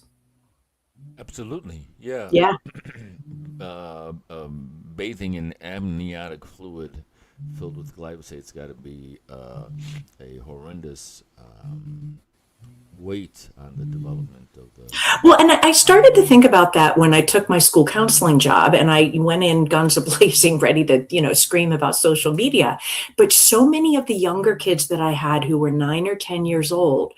Absolutely, yeah. Yeah. Bathing in amniotic fluid filled with glyphosate's got to be a horrendous weight on the development of the. Well, and I started to think about that when I took my school counseling job, and I went in guns a-blazing, ready to, scream about social media. But so many of the younger kids that I had who were 9 or 10 years old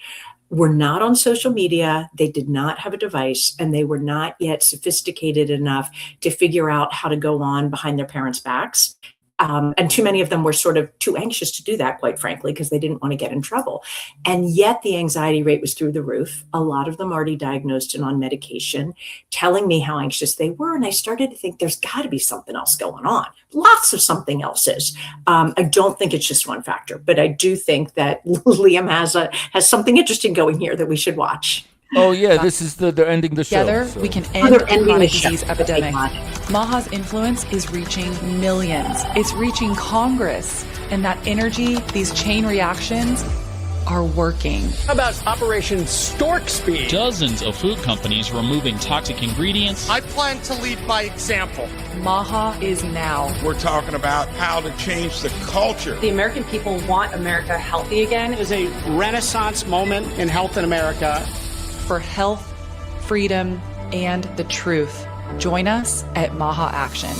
were not on social media. They did not have a device, and they were not yet sophisticated enough to figure out how to go on behind their parents' backs. And too many of them were sort of too anxious to do that, quite frankly, because they didn't want to get in trouble. And yet the anxiety rate was through the roof. A lot of them already diagnosed and on medication, telling me how anxious they were. And I started to think there's got to be something else going on. Lots of something else's. I don't think it's just one factor, but I do think that Liam has something interesting going here that we should watch. Oh yeah, this is they're ending the show. Together, so. we can end the ending chronic the show. disease epidemic. Maha's influence is reaching millions. It's reaching Congress, and that energy, these chain reactions, are working. How about Operation Stork Speed? Dozens of food companies removing toxic ingredients. I plan to lead by example. Maha is now. We're talking about how to change the culture. The American people want America healthy again. It is a renaissance moment in health in America. For health, freedom, and the truth. Join us at Maha Action.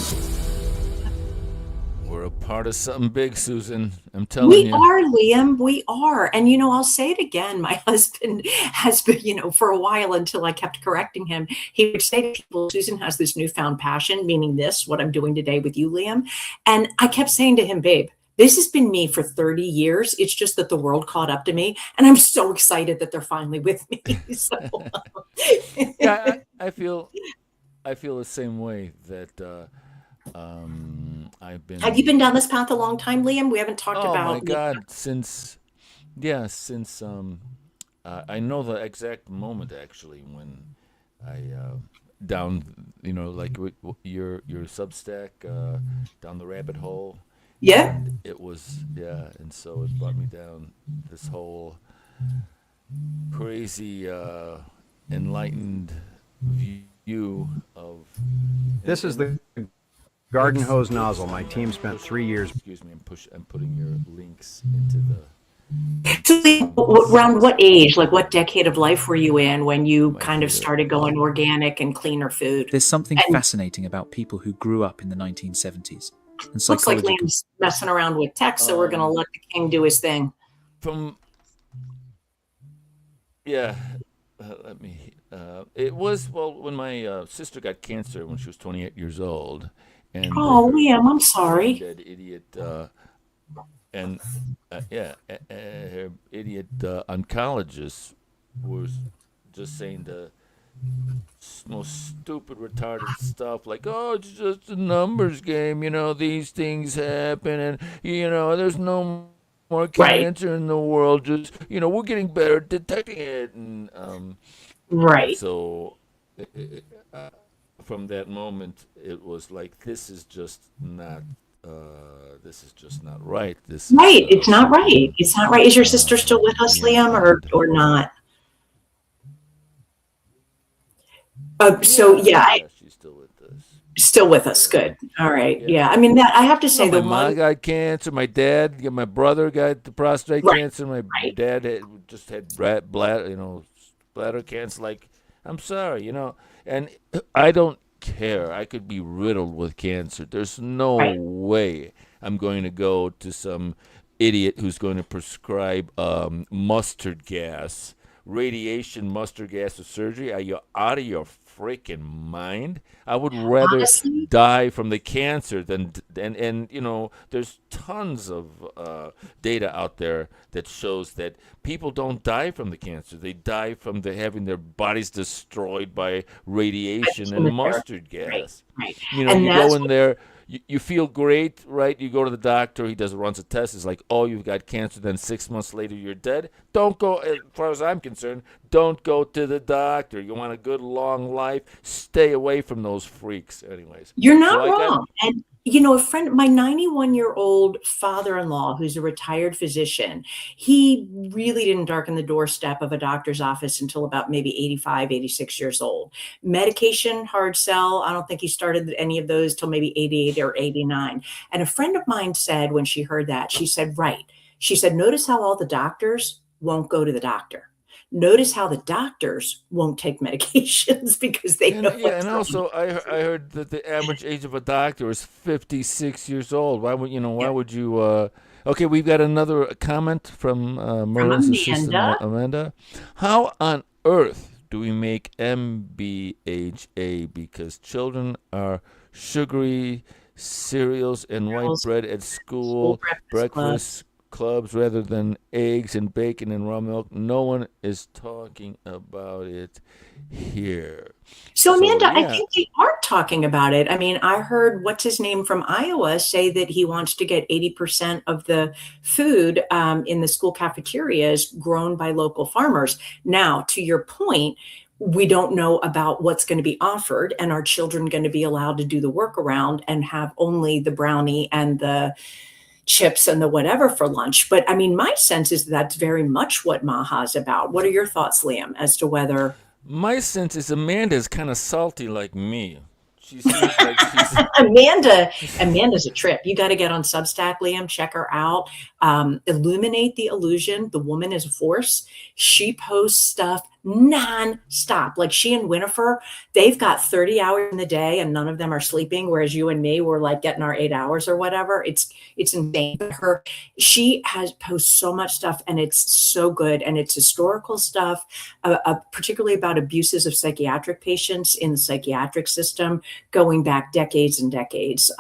We're a part of something big, Susan. I'm telling you. We are, Liam. We are. And, I'll say it again. My husband has been, for a while, until I kept correcting him, he would say to people, Susan has this newfound passion, meaning what I'm doing today with you, Liam. And I kept saying to him, babe, this has been me for 30 years. It's just that the world caught up to me. And I'm so excited that they're finally with me. So. Yeah, I feel the same way that I've been. Have you been down this path a long time, Liam? We haven't talked about. Oh my God! Since I know the exact moment actually when I down, like your Substack down the rabbit hole. Yeah. And it was and so it brought me down this whole crazy enlightened view of. This is the garden hose nozzle. My team spent 3 years. Excuse me, I'm putting your links into the. So around what age, like what decade of life were you in when you kind of started going organic and cleaner food? There's something fascinating about people who grew up in the 1970s. And looks like Liam's messing around with tech, so we're going to let the king do his thing. Let me. It was when my sister got cancer when she was 28 years old, and Liam, I'm sorry. That idiot, her idiot oncologist was just saying the most stupid, retarded stuff like, "Oh, it's just a numbers game. These things happen, and there's no more cancer in the world. Just we're getting better at detecting it." And right. So from that moment, it was like, this is just not right. It's not right. It's not right. Is your sister still with us, Liam, or not? She's still with us. Still with us. Good. All right. Yeah. I mean, that I have to say, my mom got cancer. My dad, my brother got the prostate cancer. My dad just had bladder cancer. Like, I'm sorry, and I don't care. I could be riddled with cancer. There's no way I'm going to go to some idiot who's going to prescribe mustard gas. Radiation, mustard gas, or surgery? Are you out of your freaking mind? I would rather Honestly, die from the cancer than and you know, there's tons of data out there that shows that people don't die from the cancer. They die from having their bodies destroyed by radiation and mustard gas. right. You know, And you go that's in there, you feel great, right? You go to the doctor, he runs a test. It's like, oh, you've got cancer. Then 6 months later, you're dead. Don't go, as far as I'm concerned, don't go to the doctor. You want a good long life, stay away from those freaks. Anyways, You're not so I got, wrong. And you know, a friend, my 91-year-old father-in-law, who's a retired physician, he really didn't darken the doorstep of a doctor's office until about maybe 85, 86 years old. Medication, hard sell. I don't think he started any of those till maybe 88 or 89. And a friend of mine said, when she heard that, she said, right. She said, notice how all the doctors won't go to the doctor. Notice how the doctors won't take medications because they know and what's and wrong. also I heard that the average age of a doctor is 56 years old. Why would Yeah. you? Okay, we've got another comment from From Merlin's assistant Amanda. Amanda. How on earth do we make MBHA? Because children are sugary cereals and white Cereals, bread at school school, breakfast club. breakfast clubs rather than eggs and bacon and raw milk. No one is talking about it here. So, So Amanda, I yeah, think they are talking about it. I mean, I heard what's his name from Iowa say that he wants to get 80% of the food in the school cafeterias grown by local farmers. Now, to your point, we don't know about what's going to be offered, and are children going to be allowed to do the workaround and have only the brownie and the chips and the whatever for lunch? But I mean, my sense is that's very much what Maha is about. What are your thoughts, Liam, as to whether my sense is Amanda's kind of salty like me. She seems like she's Amanda's a trip. You got to get on Substack, Liam. Check her out. Illuminate the illusion. The woman is a force. She posts stuff non-stop. Like she and Winifred, they've got 30 hours in the day and none of them are sleeping, whereas you and me were like getting our 8 hours or whatever. It's insane. But she has posts so much stuff and it's so good. And it's historical stuff, particularly about abuses of psychiatric patients in the psychiatric system going back decades and decades.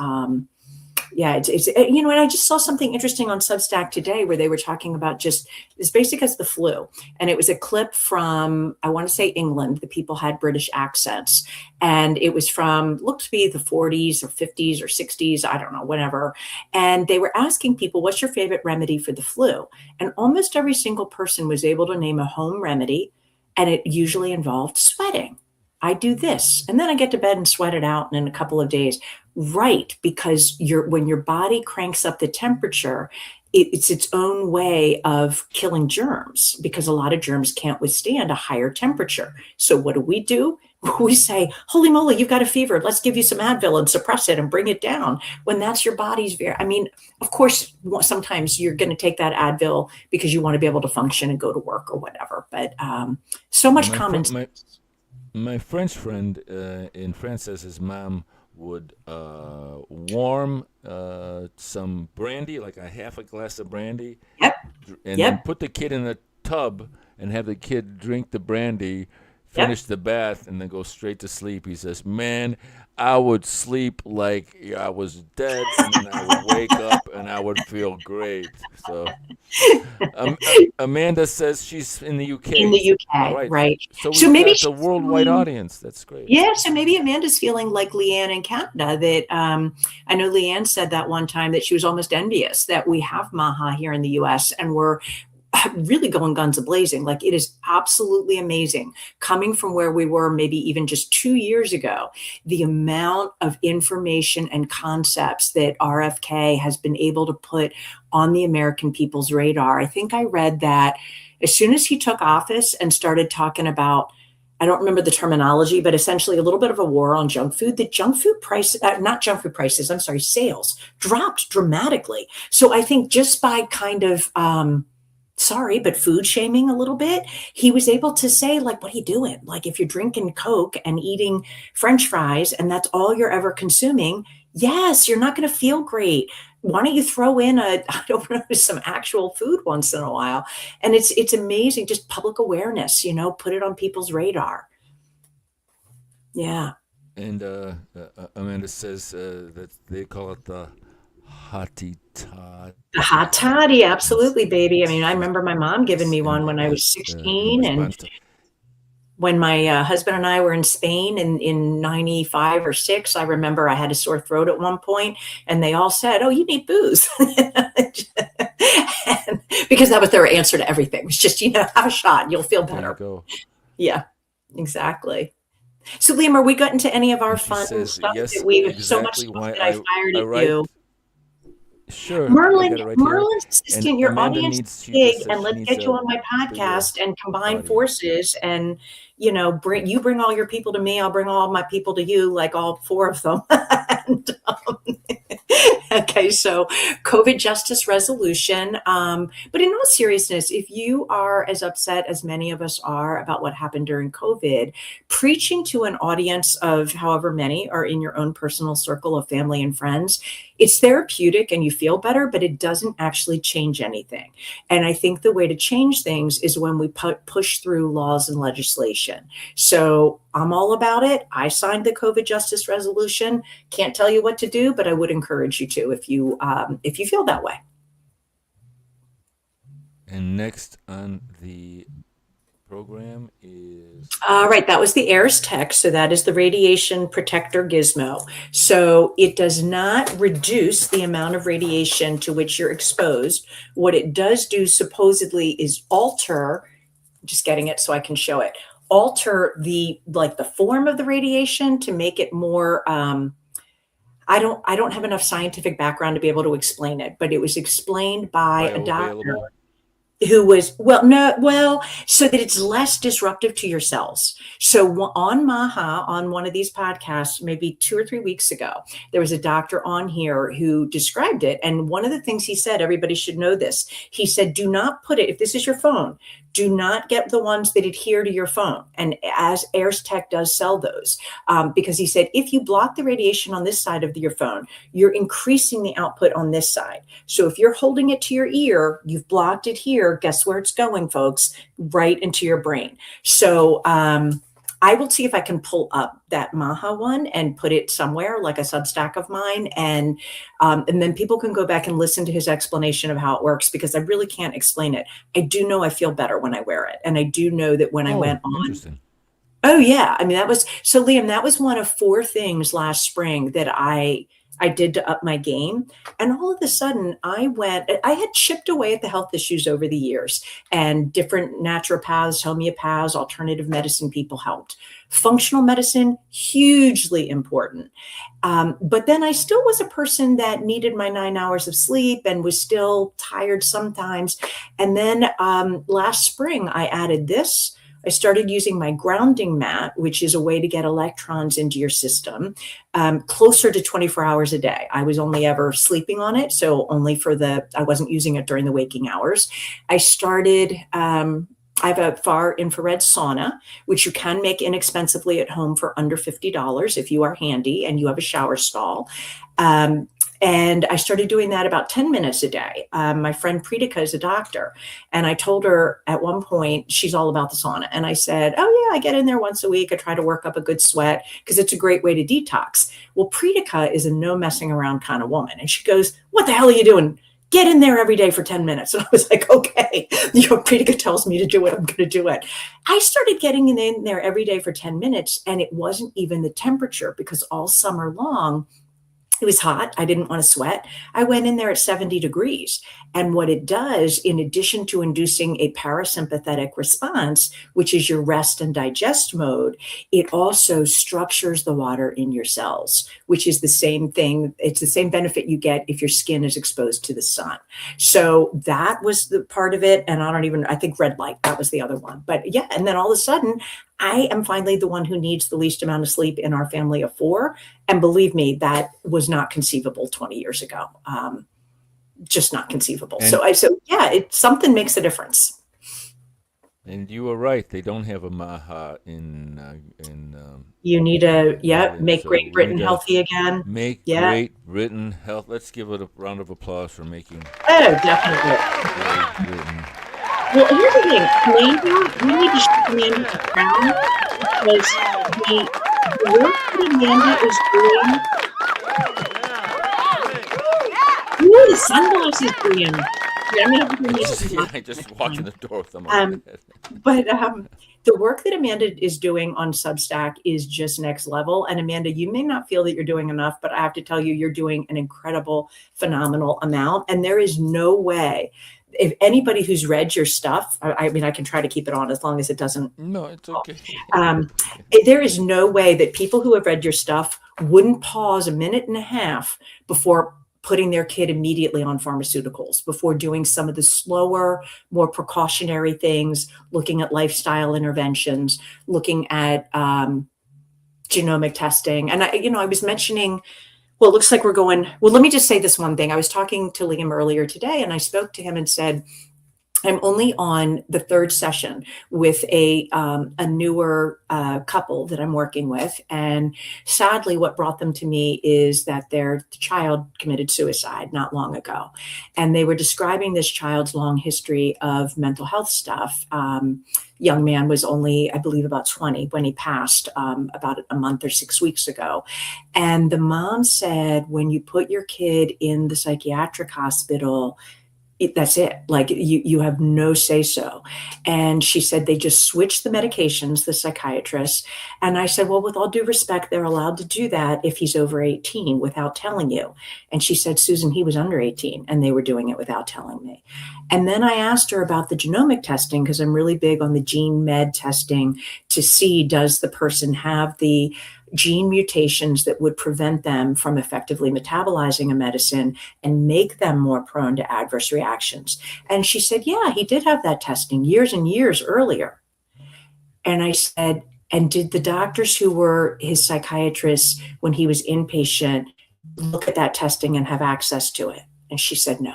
Yeah, it's you know, and I just saw something interesting on Substack today where they were talking about just as basic as the flu. And it was a clip from, I want to say England. The people had British accents. And it was from, looked to be the 40s or 50s or 60s, I don't know, whatever. And they were asking people, what's your favorite remedy for the flu? And almost every single person was able to name a home remedy. And it usually involved sweating. I do this, and then I get to bed and sweat it out in a couple of days. Right, because when your body cranks up the temperature, it's its own way of killing germs because a lot of germs can't withstand a higher temperature. So what do? We say, holy moly, you've got a fever. Let's give you some Advil and suppress it and bring it down. When that's your body's I mean, of course, sometimes you're going to take that Advil because you want to be able to function and go to work or whatever. But so much common sense. My French friend in France says his mom would warm some brandy, like a half a glass of brandy, and then put the kid in a tub and have the kid drink the brandy, finish the bath, and then go straight to sleep. He says, man, I would sleep like I was dead, and then I would wake up and I would feel great. So Amanda says she's in the UK. In the UK, right. So maybe it's a worldwide audience. That's great. Yeah, so maybe Amanda's feeling like Leanne in Canada. That I know Leanne said that one time that she was almost envious that we have Maha here in the US and we're really going guns a-blazing. Like it is absolutely amazing coming from where we were maybe even just 2 years ago, the amount of information and concepts that RFK has been able to put on the American people's radar. I think I read that as soon as he took office and started talking about, I don't remember the terminology, but essentially a little bit of a war on junk food, the junk food price, not junk food prices, I'm sorry, sales dropped dramatically. So I think just by kind of, sorry, but food shaming a little bit, he was able to say, like, what are you doing? Like, if you're drinking Coke and eating French fries and that's all you're ever consuming, yes, you're not going to feel great. Why don't you throw in some actual food once in a while? And it's amazing, just public awareness, put it on people's radar. Yeah. And Amanda says that they call it the hottie tot. The hot toddy, absolutely, baby. I mean, I remember my mom giving me one when I was That's 16, and when my husband and I were in Spain in 95 or 6, I remember I had a sore throat at one point, and they all said, "Oh, you need booze." And because that was their answer to everything. It was just, have a shot, you'll feel better. Go. Yeah, exactly. So, Liam, are we getting to any of our fun says, stuff yes, that we have exactly so much stuff why that I fired I at write, you? Sure. Merlin's And assistant, your Amanda audience needs- is she big, just said and she let's needs get you a on my bigger podcast and combine audience. forces, and bring all your people to me, I'll bring all my people to you, like all 4 of them. And, okay, so COVID justice resolution. But in all seriousness, if you are as upset as many of us are about what happened during COVID, preaching to an audience of however many are in your own personal circle of family and friends, it's therapeutic and you feel better, but it doesn't actually change anything. And I think the way to change things is when we push through laws and legislation. So I'm all about it. I signed the COVID justice resolution. Can't tell you what to do, but I would encourage you to if you feel that way. And next on the program is... All right, that was the AIRS tech. So that is the radiation protector gizmo. So it does not reduce the amount of radiation to which you're exposed. What it does do supposedly is alter, just getting it so I can show it, alter the form of the radiation to make it more, I don't have enough scientific background to be able to explain it, but it was explained by a doctor who was, so that it's less disruptive to your cells. So on Maha, on one of these podcasts, maybe 2 or 3 weeks ago, there was a doctor on here who described it. And one of the things he said, everybody should know this. He said, do not put it, if this is your phone, do not get the ones that adhere to your phone. And as AIRS Tech does sell those, because he said, if you block the radiation on this side of your phone, you're increasing the output on this side. So if you're holding it to your ear, you've blocked it here. Guess where it's going, folks? Right into your brain. So I will see if I can pull up that Maha one and put it somewhere, like a Substack of mine, and then people can go back and listen to his explanation of how it works, because I really can't explain it. I do know I feel better when I wear it, and I do know that when I went on. Interesting. Oh yeah, I mean Liam, that was one of 4 things last spring that I did to up my game. And all of a sudden I had chipped away at the health issues over the years, and different naturopaths, homeopaths, alternative medicine people helped. Functional medicine, hugely important. But then I still was a person that needed my 9 hours of sleep and was still tired sometimes. And then last spring I added this. I started using my grounding mat, which is a way to get electrons into your system, closer to 24 hours a day. I was only ever sleeping on it, so only I wasn't using it during the waking hours. I started, I have a far infrared sauna, which you can make inexpensively at home for under $50 if you are handy and you have a shower stall. And I started doing that about 10 minutes a day. My friend Pritika is a doctor. And I told her at one point, she's all about the sauna. And I said, oh yeah, I get in there once a week. I try to work up a good sweat because it's a great way to detox. Well, Pritika is a no messing around kind of woman. And she goes, what the hell are you doing? Get in there every day for 10 minutes. And I was like, okay, Pritika tells me to do it, I'm going to do it. I started getting in there every day for 10 minutes. And it wasn't even the temperature, because all summer long, it was hot. I didn't want to sweat. I went in there at 70 degrees. And what it does, in addition to inducing a parasympathetic response, which is your rest and digest mode, it also structures the water in your cells, which is the same thing. It's the same benefit you get if your skin is exposed to the sun. So that was the part of it. And I think red light, that was the other one. But yeah, and then all of a sudden, I am finally the one who needs the least amount of sleep in our family of 4. And believe me, that was not conceivable 20 years ago. Just not conceivable. And Something makes a difference. And you were right. They don't have a Maha in you need to, make Great Britain healthy again. Make Great Britain health. Let's give it a round of applause for making. Oh, definitely. Great Britain. Well, here's the thing. Maybe we need to shut the man to the ground, because The work that Amanda is doing. Ooh, the sunglasses being. I just walked in the door with them on. But the work that Amanda is doing on Substack is just next level. And Amanda, you may not feel that you're doing enough, but I have to tell you, you're doing an incredible, phenomenal amount. And there is no way, if anybody who's read your stuff, I mean, I can try to keep it on as long as it doesn't. No, it's okay. There is no way that people who have read your stuff wouldn't pause a minute and a half before putting their kid immediately on pharmaceuticals, before doing some of the slower, more precautionary things, looking at lifestyle interventions, looking at genomic testing. And I was mentioning, well, it looks like we're going, well, let me just say this one thing. I was talking to Liam earlier today, and I spoke to him and said, I'm only on the third session with a newer couple that I'm working with. And sadly, what brought them to me is that their child committed suicide not long ago. And they were describing this child's long history of mental health stuff. Young man was only, I believe, about 20 when he passed about a month or 6 weeks ago. And the mom said, when you put your kid in the psychiatric hospital, that's it. Like you have no say so. And she said they just switched the medications, the psychiatrist. And I said, well, with all due respect, they're allowed to do that if he's over 18 without telling you. And she said, Susan, he was under 18 and they were doing it without telling me. And then I asked her about the genomic testing, because I'm really big on the gene med testing to see, does the person have the gene mutations that would prevent them from effectively metabolizing a medicine and make them more prone to adverse reactions. And she said, yeah, he did have that testing years and years earlier. And I said, and did the doctors who were his psychiatrists when he was inpatient look at that testing and have access to it? And she said, no.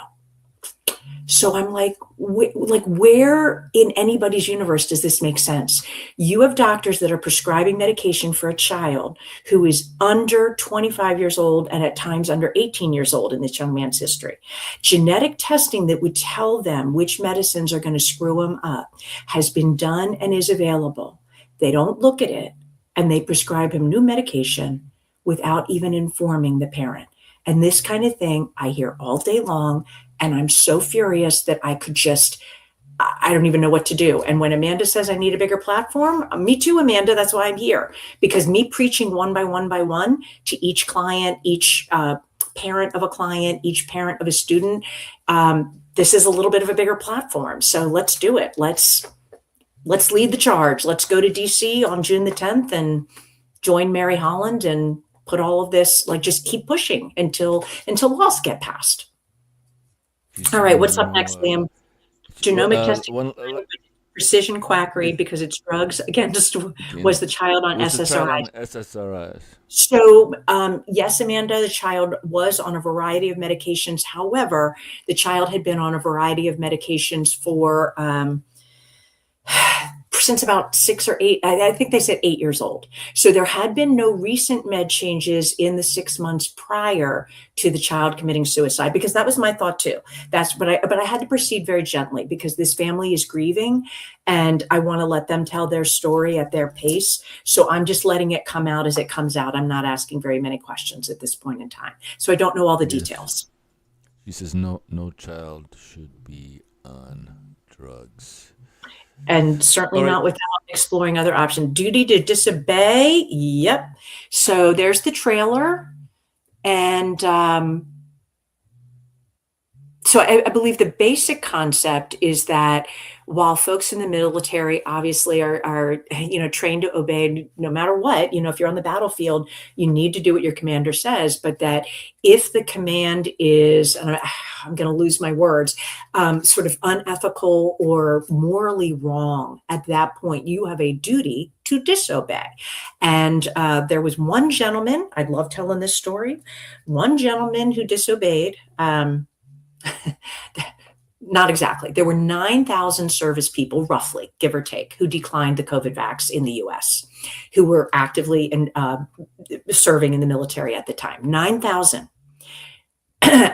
So I'm like, where in anybody's universe does this make sense? You have doctors that are prescribing medication for a child who is under 25 years old and at times under 18 years old in this young man's history. Genetic testing that would tell them which medicines are going to screw him up has been done and is available. They don't look at it and they prescribe him new medication without even informing the parent. And this kind of thing I hear all day long. And I'm so furious that I don't even know what to do. And when Amanda says I need a bigger platform, me too, Amanda, that's why I'm here. Because me preaching one by one to each client, each parent of a client, each parent of a student, this is a little bit of a bigger platform. So let's do it. Let's lead the charge. Let's go to DC on June the 10th and join Mary Holland and put all of this, just keep pushing until laws get passed. All right, what's up next, Liam? Genomic testing, precision quackery because it's drugs. Again, was the child on SSRIs? So, yes, Amanda, the child was on a variety of medications. However, the child had been on a variety of medications for since about 6 or 8, I think they said 8 years old. So there had been no recent med changes in the 6 months prior to the child committing suicide, because that was my thought too. But I had to proceed very gently because this family is grieving and I want to let them tell their story at their pace. So I'm just letting it come out as it comes out. I'm not asking very many questions at this point in time. So I don't know all the details. He says no child should be on drugs. And certainly not without exploring other options. Duty to disobey. Yep. So there's the trailer. And so I believe the basic concept is that while folks in the military obviously are trained to obey no matter what, if you're on the battlefield, you need to do what your commander says, but that if the command is, and I'm going to lose my words, sort of unethical or morally wrong, at that point, you have a duty to disobey. And there was one gentleman, I love telling this story, one gentleman who disobeyed. Not exactly. There were 9,000 service people, roughly, give or take, who declined the COVID vax in the U.S., who were actively serving in the military at the time. 9,000.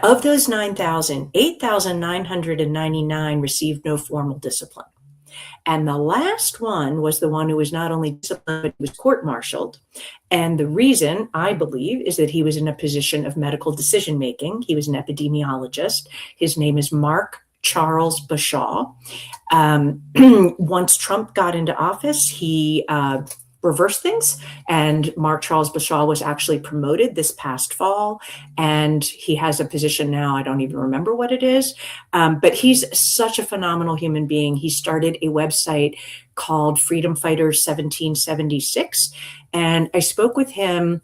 Of those 9,000, 8,999 received no formal discipline. And the last one was the one who was not only disciplined, but he was court-martialed. And the reason, I believe, is that he was in a position of medical decision-making. He was an epidemiologist. His name is Mark Charles Bashaw. Once Trump got into office, he reverse things, and Mark Charles Bashaw was actually promoted this past fall, and he has a position now. I don't even remember what it is, but he's such a phenomenal human being. He started a website called Freedom Fighters 1776, and I spoke with him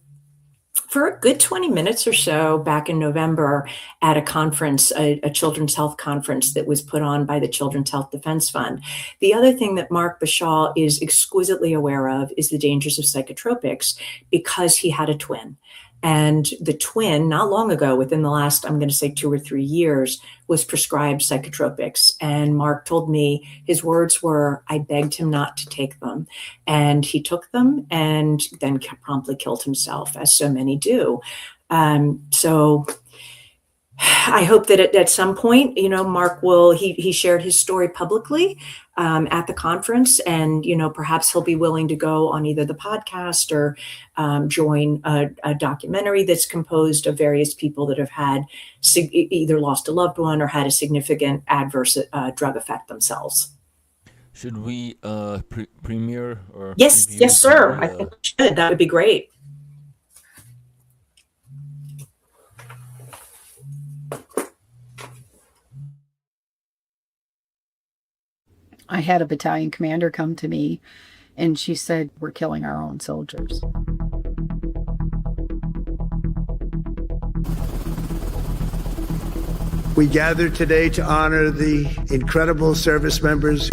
for a good 20 minutes or so back in November at a conference, a children's health conference that was put on by the Children's Health Defense Fund. The other thing that Mark Bashaw is exquisitely aware of is the dangers of psychotropics, because he had a twin. And the twin, not long ago, within the last, I'm going to say 2 or 3 years, was prescribed psychotropics. And Mark told me, his words were, I begged him not to take them. And he took them and then promptly killed himself, as so many do. So I hope that at some point, Mark he shared his story publicly at the conference, and, perhaps he'll be willing to go on either the podcast or join a documentary that's composed of various people that have had either lost a loved one or had a significant adverse drug effect themselves. Should we premiere? Or yes, sir. I think we should. That would be great. I had a battalion commander come to me and she said, we're killing our own soldiers. We gather today to honor the incredible service members.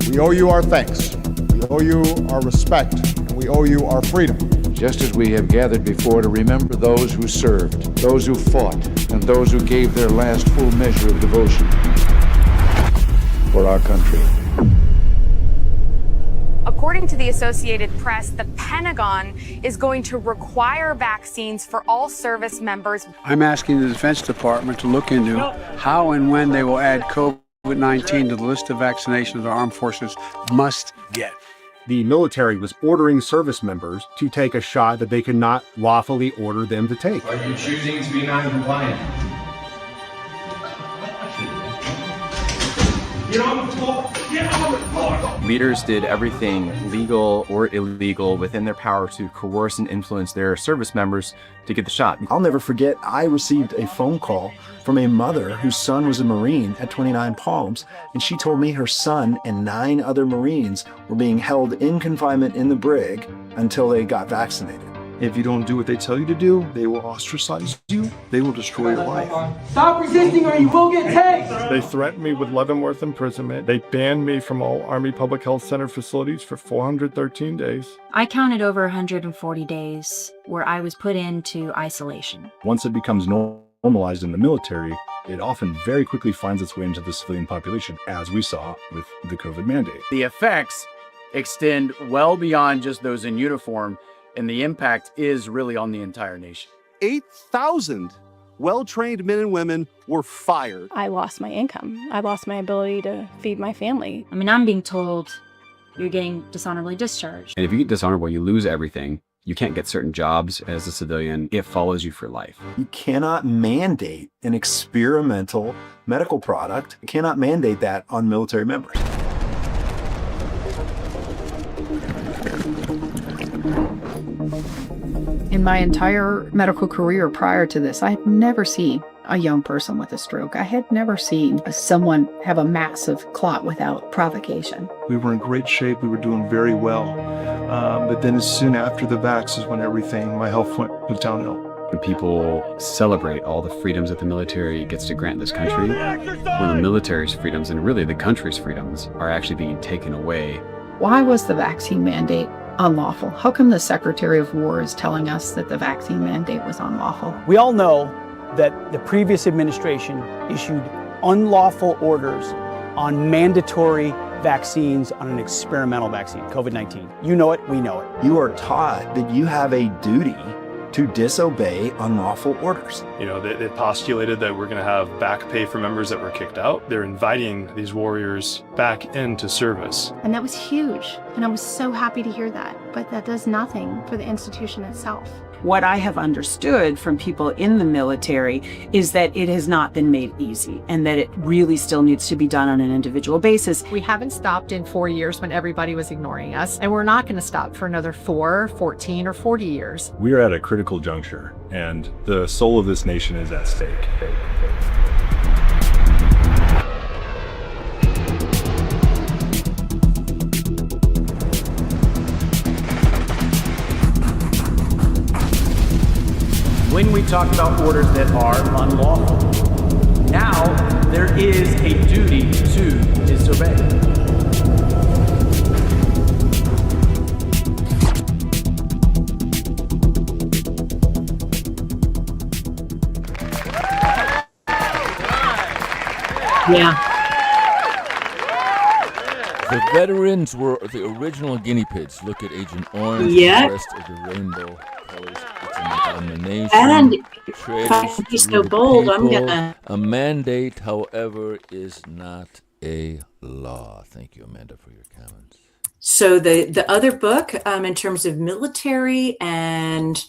We owe you our thanks. We owe you our respect. And we owe you our freedom. Just as we have gathered before to remember those who served, those who fought, and those who gave their last full measure of devotion for our country. According to the Associated Press, the Pentagon is going to require vaccines for all service members. I'm asking the Defense Department to look into how and when they will add COVID-19 to the list of vaccinations the armed forces must get. The military was ordering service members to take a shot that they could not lawfully order them to take. Are you choosing to be non-compliant? Leaders did everything legal or illegal within their power to coerce and influence their service members to get the shot. I'll never forget, I received a phone call from a mother whose son was a Marine at 29 Palms, and she told me her son and 9 other Marines were being held in confinement in the brig until they got vaccinated. If you don't do what they tell you to do, they will ostracize you. They will destroy your life. Stop resisting or you will get tased! They threatened me with Leavenworth imprisonment. They banned me from all Army Public Health Center facilities for 413 days. I counted over 140 days where I was put into isolation. Once it becomes normalized in the military, it often very quickly finds its way into the civilian population, as we saw with the COVID mandate. The effects extend well beyond just those in uniform, and the impact is really on the entire nation. 8,000 well-trained men and women were fired. I lost my income. I lost my ability to feed my family. I mean, I'm being told you're getting dishonorably discharged. And if you get dishonorable, you lose everything. You can't get certain jobs as a civilian. It follows you for life. You cannot mandate an experimental medical product. You cannot mandate that on military members. In my entire medical career prior to this, I had never seen a young person with a stroke. I had never seen someone have a massive clot without provocation. We were in great shape. We were doing very well. But then as soon after the vax is when my health went downhill. When people celebrate all the freedoms that the military gets to grant this country, when the military's freedoms and really the country's freedoms are actually being taken away. Why was the vaccine mandate unlawful? How come the Secretary of War is telling us that the vaccine mandate was unlawful? We all know that the previous administration issued unlawful orders on mandatory vaccines on an experimental vaccine, COVID-19. You know it, we know it. You are taught that you have a duty to disobey unlawful orders. You know, they postulated that we're going to have back pay for members that were kicked out. They're inviting these warriors back into service. And that was huge. And I was so happy to hear that. But that does nothing for the institution itself. What I have understood from people in the military is that it has not been made easy and that it really still needs to be done on an individual basis. We haven't stopped in 4 years when everybody was ignoring us, and we're not going to stop for another 4, 14, or 40 years. We are at a critical juncture, and the soul of this nation is at stake. When we talk about orders that are unlawful, now there is a duty to disobey. Yeah. The veterans were the original guinea pigs. Look at Agent Orange, Yeah. the rest of the rainbow colors. It's an abomination. And if I Traitors could be to so the bold, I'm people. gonna. A mandate, however, is not a law. Thank you, Amanda, for your comments. So the other book, in terms of military and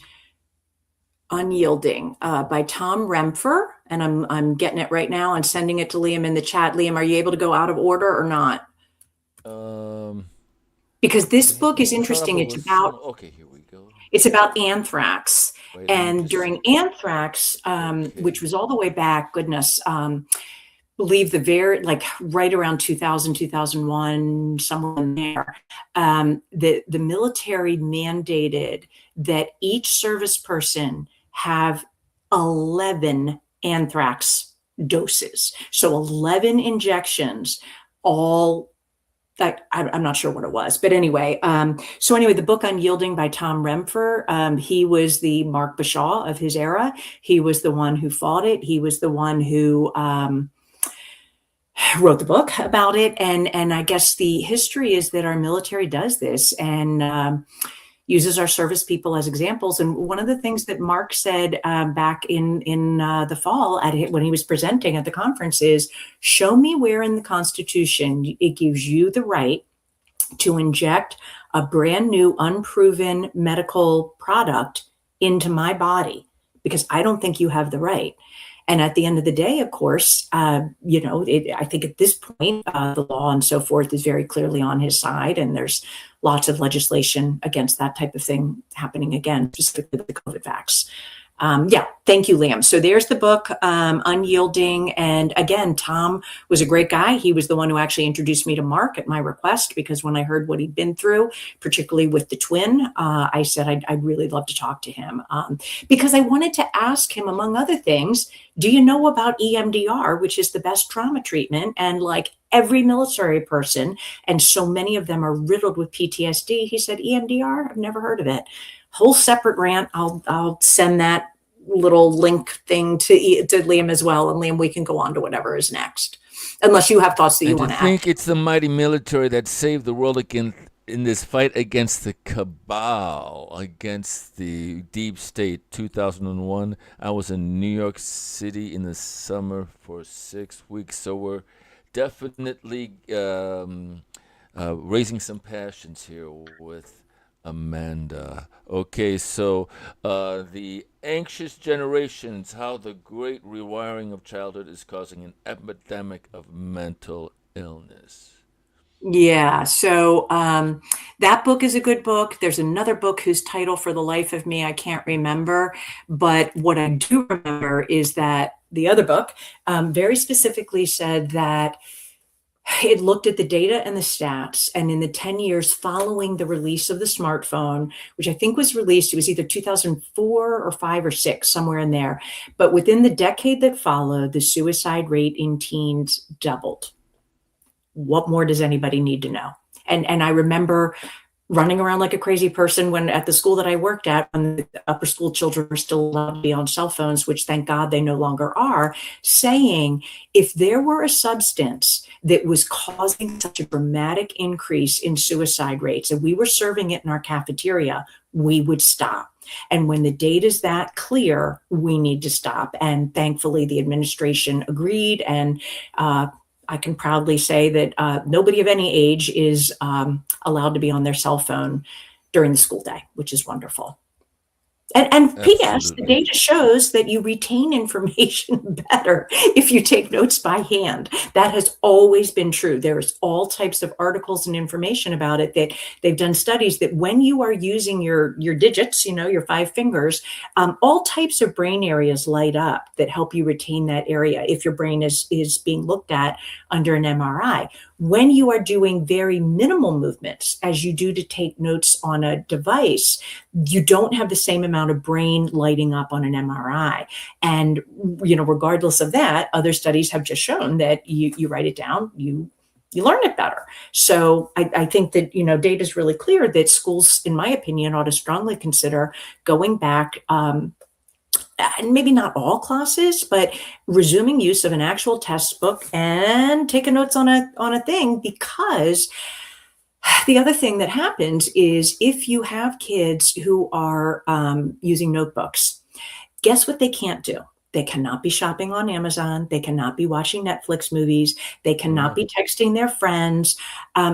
unyielding, by Tom Remfer, and I'm getting it right now and sending it to Liam in the chat. Liam, are you able to go out of order or not? Because this book is interesting. It's about Okay, here we go. It's about anthrax. Wait, let me And just- during anthrax, which was all the way back, goodness, believe the very, like right around 2000, 2001, somewhere in there, the military mandated that each service person have 11 anthrax doses. So 11 injections, all that I'm not sure what it was, but anyway. So anyway, the book Unyielding by Tom Remfer, he was the Mark Bashaw of his era. He was the one who fought it. He was the one who wrote the book about it. And I guess the history is that our military does this and uses our service people as examples. And one of the things that Mark said back in the fall when he was presenting at the conference is, show me where in the Constitution it gives you the right to inject a brand new, unproven medical product into my body, because I don't think you have the right. And at the end of the day, of course, I think at this point, the law and so forth is very clearly on his side. And there's lots of legislation against that type of thing happening again, specifically with the COVID vax. Thank you, Liam. So there's the book, Unyielding. And again, Tom was a great guy. He was the one who actually introduced me to Mark at my request, because when I heard what he'd been through, particularly with the twin, I said I'd really love to talk to him because I wanted to ask him, among other things, do you know about EMDR, which is the best trauma treatment? And like every military person, and so many of them are riddled with PTSD. He said, EMDR, I've never heard of it. Whole separate rant. I'll send that little link thing to Liam as well. And Liam, we can go on to whatever is next, unless you have thoughts that you want to add. I think it's the mighty military that saved the world in this fight against the cabal, against the deep state. 2001, I was in New York City in the summer for 6 weeks. So we're definitely raising some passions here with Amanda. Okay, so the anxious generations, how the great rewiring of childhood is causing an epidemic of mental illness. Yeah, so that book is a good book. There's another book whose title, for the life of me, I can't remember. But what I do remember is that the other book very specifically said that it looked at the data and the stats, and in the 10 years following the release of the smartphone, which I think was released, it was either 2004 or 5 or 6, somewhere in there. But within the decade that followed, the suicide rate in teens doubled. What more does anybody need to know? And I remember running around like a crazy person when at the school that I worked at, when the upper school children were still allowed to be on cell phones, which thank God they no longer are, saying if there were a substance that was causing such a dramatic increase in suicide rates and we were serving it in our cafeteria, we would stop. And when the data is that clear, we need to stop. And thankfully, the administration agreed. And I can proudly say that nobody of any age is allowed to be on their cell phone during the school day, which is wonderful. And P.S., the data shows that you retain information better if you take notes by hand. That has always been true. There's all types of articles and information about it that they've done studies that when you are using your digits, your 5 fingers, all types of brain areas light up that help you retain that area if your brain is being looked at under an MRI. When you are doing very minimal movements, as you do to take notes on a device, you don't have the same amount of brain lighting up on an MRI. And, regardless of that, other studies have just shown that you write it down, you learn it better. So I think that, data is really clear that schools, in my opinion, ought to strongly consider going back, and maybe not all classes, but resuming use of an actual textbook and taking notes on a thing, because the other thing that happens is if you have kids who are using notebooks, guess what they can't do? They cannot be shopping on Amazon. They cannot be watching Netflix movies. They cannot be texting their friends,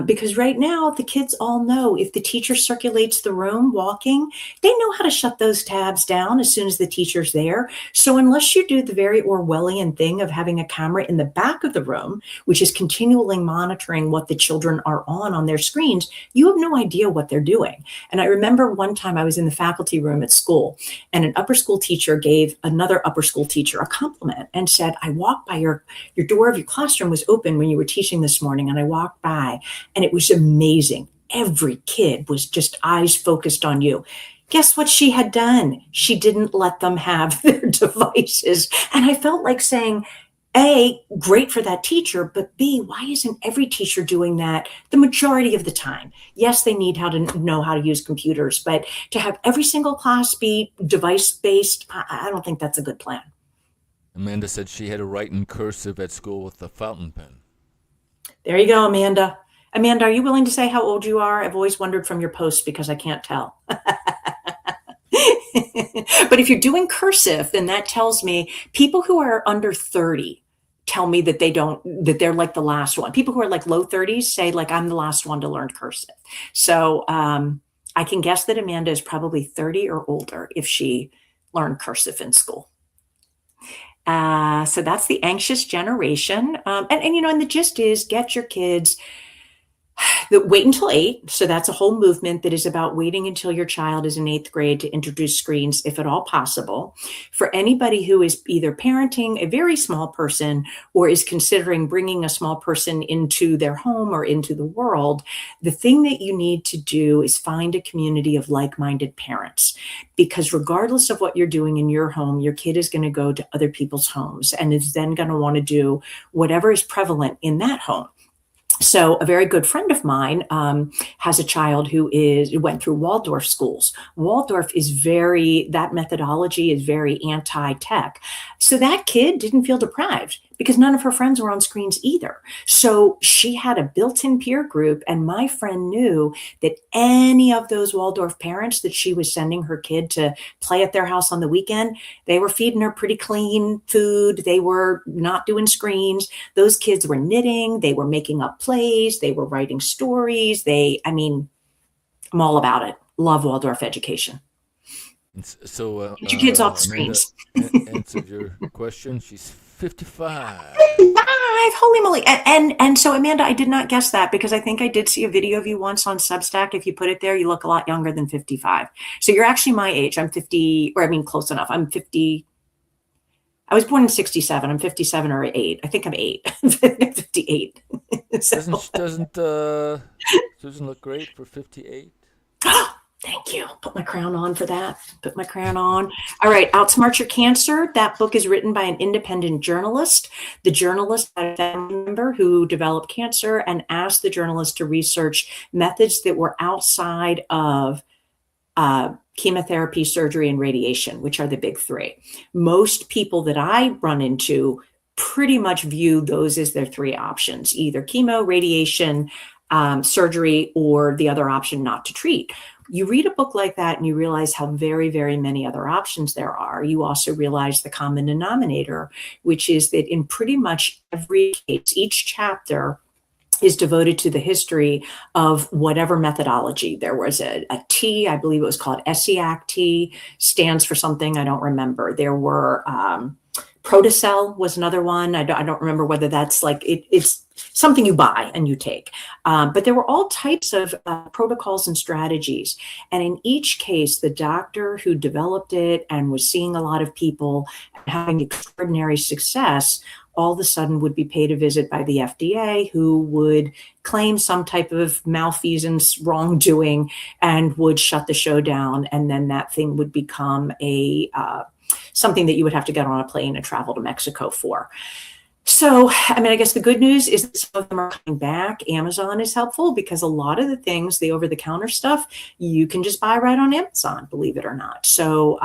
because right now the kids all know if the teacher circulates the room walking, they know how to shut those tabs down as soon as the teacher's there. So unless you do the very Orwellian thing of having a camera in the back of the room, which is continually monitoring what the children are on their screens, you have no idea what they're doing. And I remember one time I was in the faculty room at school, and an upper school teacher gave another upper school teacher a compliment and said, I walked by your door of your classroom was open when you were teaching this morning, and I walked by and it was amazing. Every kid was just eyes focused on you. Guess what she had done? She didn't let them have their devices. And I felt like saying, A, great for that teacher, but B, why isn't every teacher doing that the majority of the time? Yes, they need to know how to use computers, but to have every single class be device-based, I don't think that's a good plan. Amanda said she had to write in cursive at school with a fountain pen. There you go, Amanda. Amanda, are you willing to say how old you are? I've always wondered from your posts because I can't tell. But if you're doing cursive, then that tells me people who are under 30 tell me that they're like the last one. People who are like low 30s say like, I'm the last one to learn cursive. So I can guess that Amanda is probably 30 or older if she learned cursive in school. So that's the anxious generation. And the gist is get your kids wait until 8. So that's a whole movement that is about waiting until your child is in 8th grade to introduce screens, if at all possible. For anybody who is either parenting a very small person or is considering bringing a small person into their home or into the world, the thing that you need to do is find a community of like-minded parents. Because regardless of what you're doing in your home, your kid is going to go to other people's homes and is then going to want to do whatever is prevalent in that home. So a very good friend of mine has a child who went through Waldorf schools. Waldorf that methodology is very anti-tech. So that kid didn't feel deprived because none of her friends were on screens either. So she had a built-in peer group, and my friend knew that any of those Waldorf parents that she was sending her kid to play at their house on the weekend, they were feeding her pretty clean food. They were not doing screens. Those kids were knitting. They were making up plays. They were writing stories. I'm all about it. Love Waldorf education. So get your kids off screens. Answered your question. She's 55. 55, holy moly. And so, Amanda, I did not guess that because I think I did see a video of you once on Substack. If you put it there, you look a lot younger than 55. So you're actually my age. I'm 50, close enough. I'm 50. I was born in 67. I'm 57 or 8. I think I'm 8. 58. So. Doesn't Susan look great for 58? Thank you. Put my crown on for that. Put my crown on. All right. Outsmart Your Cancer. That book is written by an independent journalist. The journalist had a family member who developed cancer and asked the journalist to research methods that were outside of chemotherapy, surgery, and radiation, which are the big 3. Most people that I run into pretty much view those as their 3 options, either chemo, radiation, surgery, or the other option, not to treat. you read a book like that and you realize how very, very many other options there are. You also realize the common denominator, which is that in pretty much every case, each chapter is devoted to the history of whatever methodology. There was a T, I believe it was called ESSIAC T, stands for something, I don't remember. There were, Protocell was another one. I don't remember whether that's like, it's something you buy and you take. But there were all types of protocols and strategies. And in each case, the doctor who developed it and was seeing a lot of people and having extraordinary success all of a sudden would be paid a visit by the FDA, who would claim some type of malfeasance, wrongdoing, and would shut the show down. And then that thing would become something that you would have to get on a plane and travel to Mexico for. So, I mean, I guess the good news is that some of them are coming back. Amazon is helpful because a lot of the things, the over-the-counter stuff, you can just buy right on Amazon, believe it or not. So,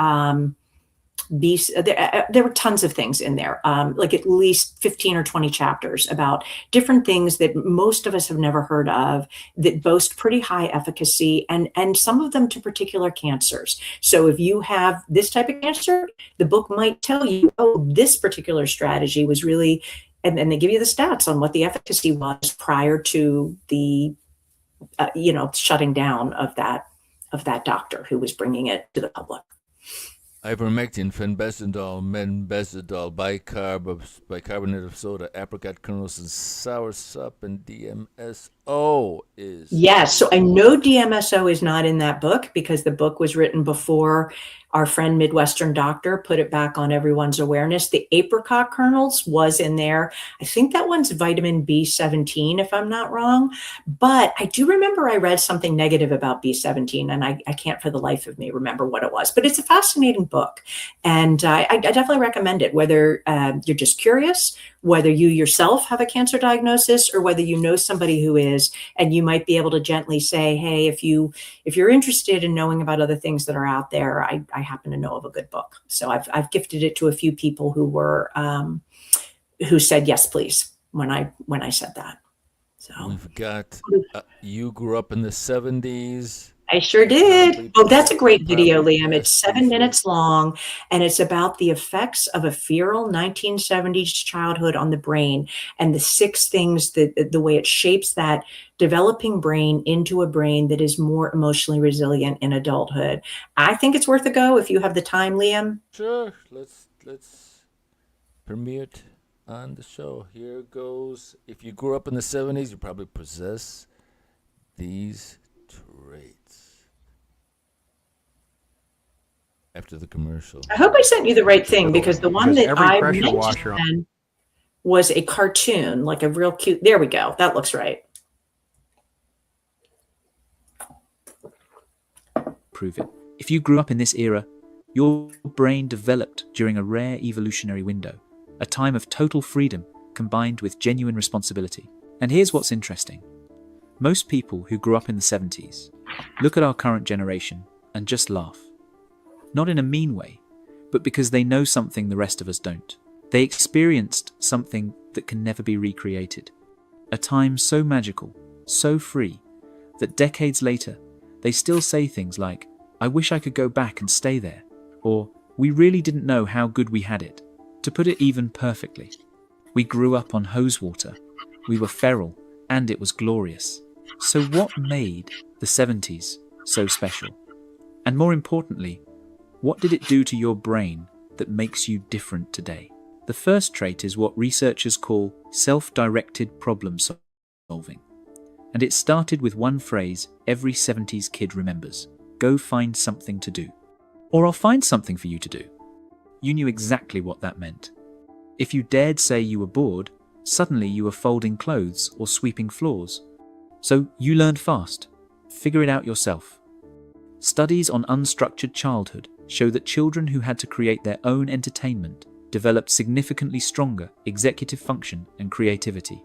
there were tons of things in there, like at least 15 or 20 chapters about different things that most of us have never heard of that boast pretty high efficacy, and some of them to particular cancers. So if you have this type of cancer, the book might tell you, oh, this particular strategy was really, and they give you the stats on what the efficacy was prior to the, shutting down of that doctor who was bringing it to the public. Ivermectin, fenbendazole, menbendazole, bicarbonate of soda, apricot kernels, and soursop, and DMSO is. Yes, so I know DMSO is not in that book because the book was written before our friend Midwestern Doctor put it back on everyone's awareness. The apricot kernels was in there. I think that one's vitamin B17, if I'm not wrong. But I do remember I read something negative about B17, and I can't for the life of me remember what it was. But it's a fascinating book, and I definitely recommend it, whether you're just curious, whether you yourself have a cancer diagnosis, or whether you know somebody who is, and you might be able to gently say, hey, if you're interested in knowing about other things that are out there, I happen to know of a good book. So I've gifted it to a few people who were who said yes, please, when I said that. So we've got you grew up in the 70s. I sure did. Oh, that's a great video, Liam. It's 7 minutes long, and it's about the effects of a feral 1970s childhood on the brain and the 6 things that the way it shapes that developing brain into a brain that is more emotionally resilient in adulthood. I think it's worth a go if you have the time, Liam. Sure. Let's premiere it on the show. Here goes. If you grew up in the 70s, you probably possess these traits. After the commercial. I hope I sent you the right thing, because the one that I mentioned was a cartoon, like a real cute. There we go. That looks right. Prove it. If you grew up in this era, your brain developed during a rare evolutionary window, a time of total freedom combined with genuine responsibility. And here's what's interesting. Most people who grew up in the 70s look at our current generation and just laugh. Not in a mean way, but because they know something the rest of us don't. They experienced something that can never be recreated. A time so magical, so free, that decades later, they still say things like, I wish I could go back and stay there, or we really didn't know how good we had it. To put it even perfectly, we grew up on hose water, we were feral, and it was glorious. So what made the 70s so special? And more importantly, what did it do to your brain that makes you different today? The first trait is what researchers call self-directed problem solving. And it started with one phrase every 70s kid remembers: go find something to do. Or I'll find something for you to do. You knew exactly what that meant. If you dared say you were bored, suddenly you were folding clothes or sweeping floors. So you learned fast. Figure it out yourself. Studies on unstructured childhood show that children who had to create their own entertainment developed significantly stronger executive function and creativity.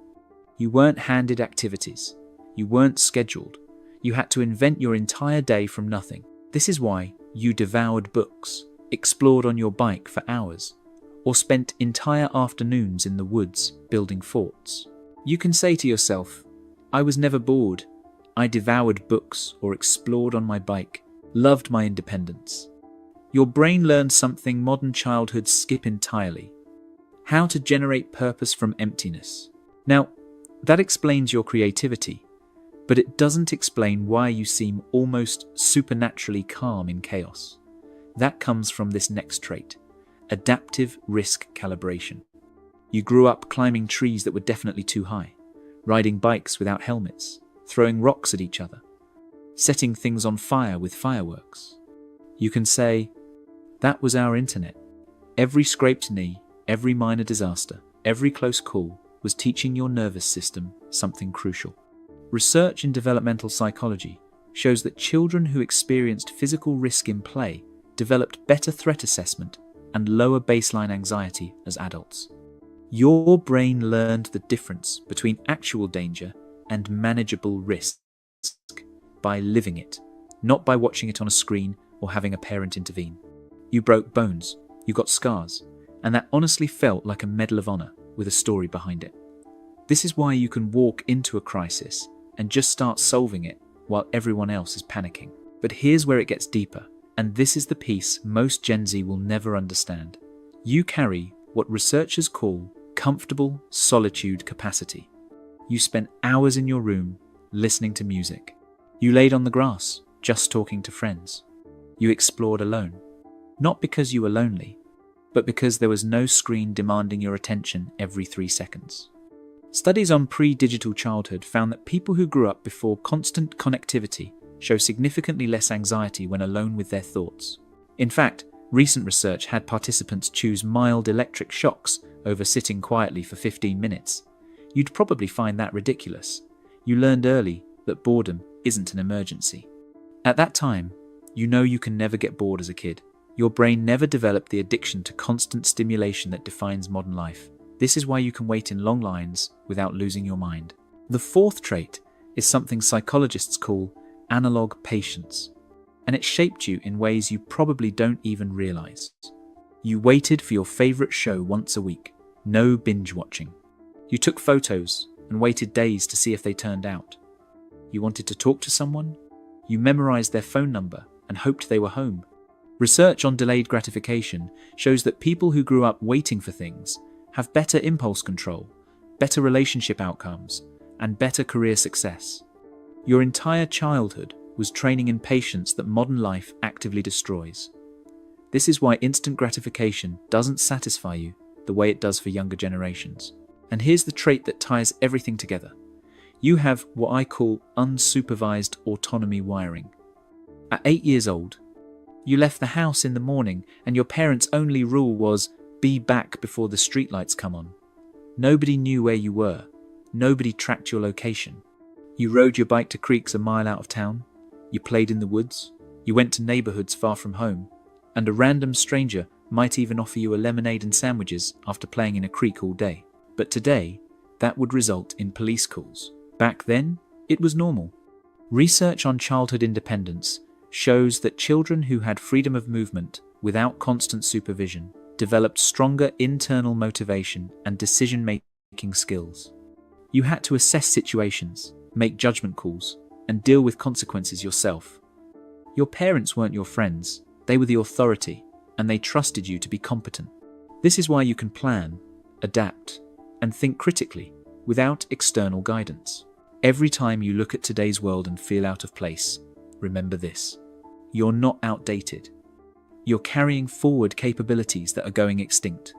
You weren't handed activities. You weren't scheduled. You had to invent your entire day from nothing. This is why you devoured books, explored on your bike for hours, or spent entire afternoons in the woods building forts. You can say to yourself, I was never bored. I devoured books or explored on my bike, loved my independence. Your brain learned something modern childhoods skip entirely: how to generate purpose from emptiness. Now, that explains your creativity, but it doesn't explain why you seem almost supernaturally calm in chaos. That comes from this next trait: adaptive risk calibration. You grew up climbing trees that were definitely too high, riding bikes without helmets, throwing rocks at each other, setting things on fire with fireworks. You can say, that was our internet. Every scraped knee, every minor disaster, every close call was teaching your nervous system something crucial. Research in developmental psychology shows that children who experienced physical risk in play developed better threat assessment and lower baseline anxiety as adults. Your brain learned the difference between actual danger and manageable risk by living it, not by watching it on a screen or having a parent intervene. You broke bones, you got scars, and that honestly felt like a Medal of Honor with a story behind it. This is why you can walk into a crisis and just start solving it while everyone else is panicking. But here's where it gets deeper, and this is the piece most Gen Z will never understand. You carry what researchers call comfortable solitude capacity. You spent hours in your room listening to music. You laid on the grass, just talking to friends. You explored alone, not because you were lonely, but because there was no screen demanding your attention every 3 seconds. Studies on pre-digital childhood found that people who grew up before constant connectivity show significantly less anxiety when alone with their thoughts. In fact, recent research had participants choose mild electric shocks over sitting quietly for 15 minutes. You'd probably find that ridiculous. You learned early that boredom isn't an emergency. At that time, you know you can never get bored as a kid. Your brain never developed the addiction to constant stimulation that defines modern life. This is why you can wait in long lines without losing your mind. The fourth trait is something psychologists call analog patience, and it shaped you in ways you probably don't even realize. You waited for your favorite show once a week, no binge watching. You took photos and waited days to see if they turned out. You wanted to talk to someone? You memorized their phone number and hoped they were home. Research on delayed gratification shows that people who grew up waiting for things have better impulse control, better relationship outcomes, and better career success. Your entire childhood was training in patience that modern life actively destroys. This is why instant gratification doesn't satisfy you the way it does for younger generations. And here's the trait that ties everything together. You have what I call unsupervised autonomy wiring. At 8 years old, you left the house in the morning and your parents' only rule was be back before the streetlights come on. Nobody knew where you were. Nobody tracked your location. You rode your bike to creeks a mile out of town. You played in the woods. You went to neighborhoods far from home. And a random stranger might even offer you a lemonade and sandwiches after playing in a creek all day. But today, that would result in police calls. Back then, it was normal. Research on childhood independence shows that children who had freedom of movement without constant supervision developed stronger internal motivation and decision-making skills. You had to assess situations, make judgment calls, and deal with consequences yourself. Your parents weren't your friends, they were the authority, and they trusted you to be competent. This is why you can plan, adapt, and think critically without external guidance. Every time you look at today's world and feel out of place, remember this: you're not outdated. You're carrying forward capabilities that are going extinct.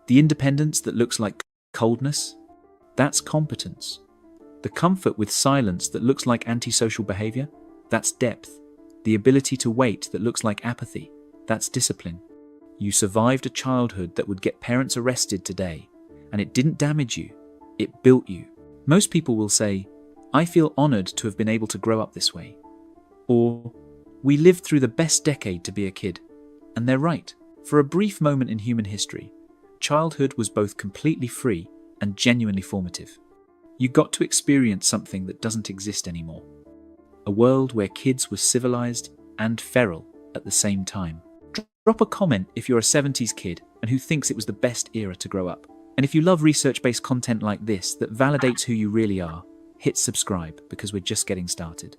The independence that looks like coldness, that's competence. The comfort with silence that looks like antisocial behavior, that's depth. The ability to wait that looks like apathy, that's discipline. You survived a childhood that would get parents arrested today, and it didn't damage you, it built you. Most people will say, I feel honored to have been able to grow up this way. Or, we lived through the best decade to be a kid. And they're right. For a brief moment in human history, childhood was both completely free and genuinely formative. You got to experience something that doesn't exist anymore. A world where kids were civilized and feral at the same time. Drop a comment if you're a 70s kid and who thinks it was the best era to grow up. And if you love research-based content like this that validates who you really are, hit subscribe because we're just getting started.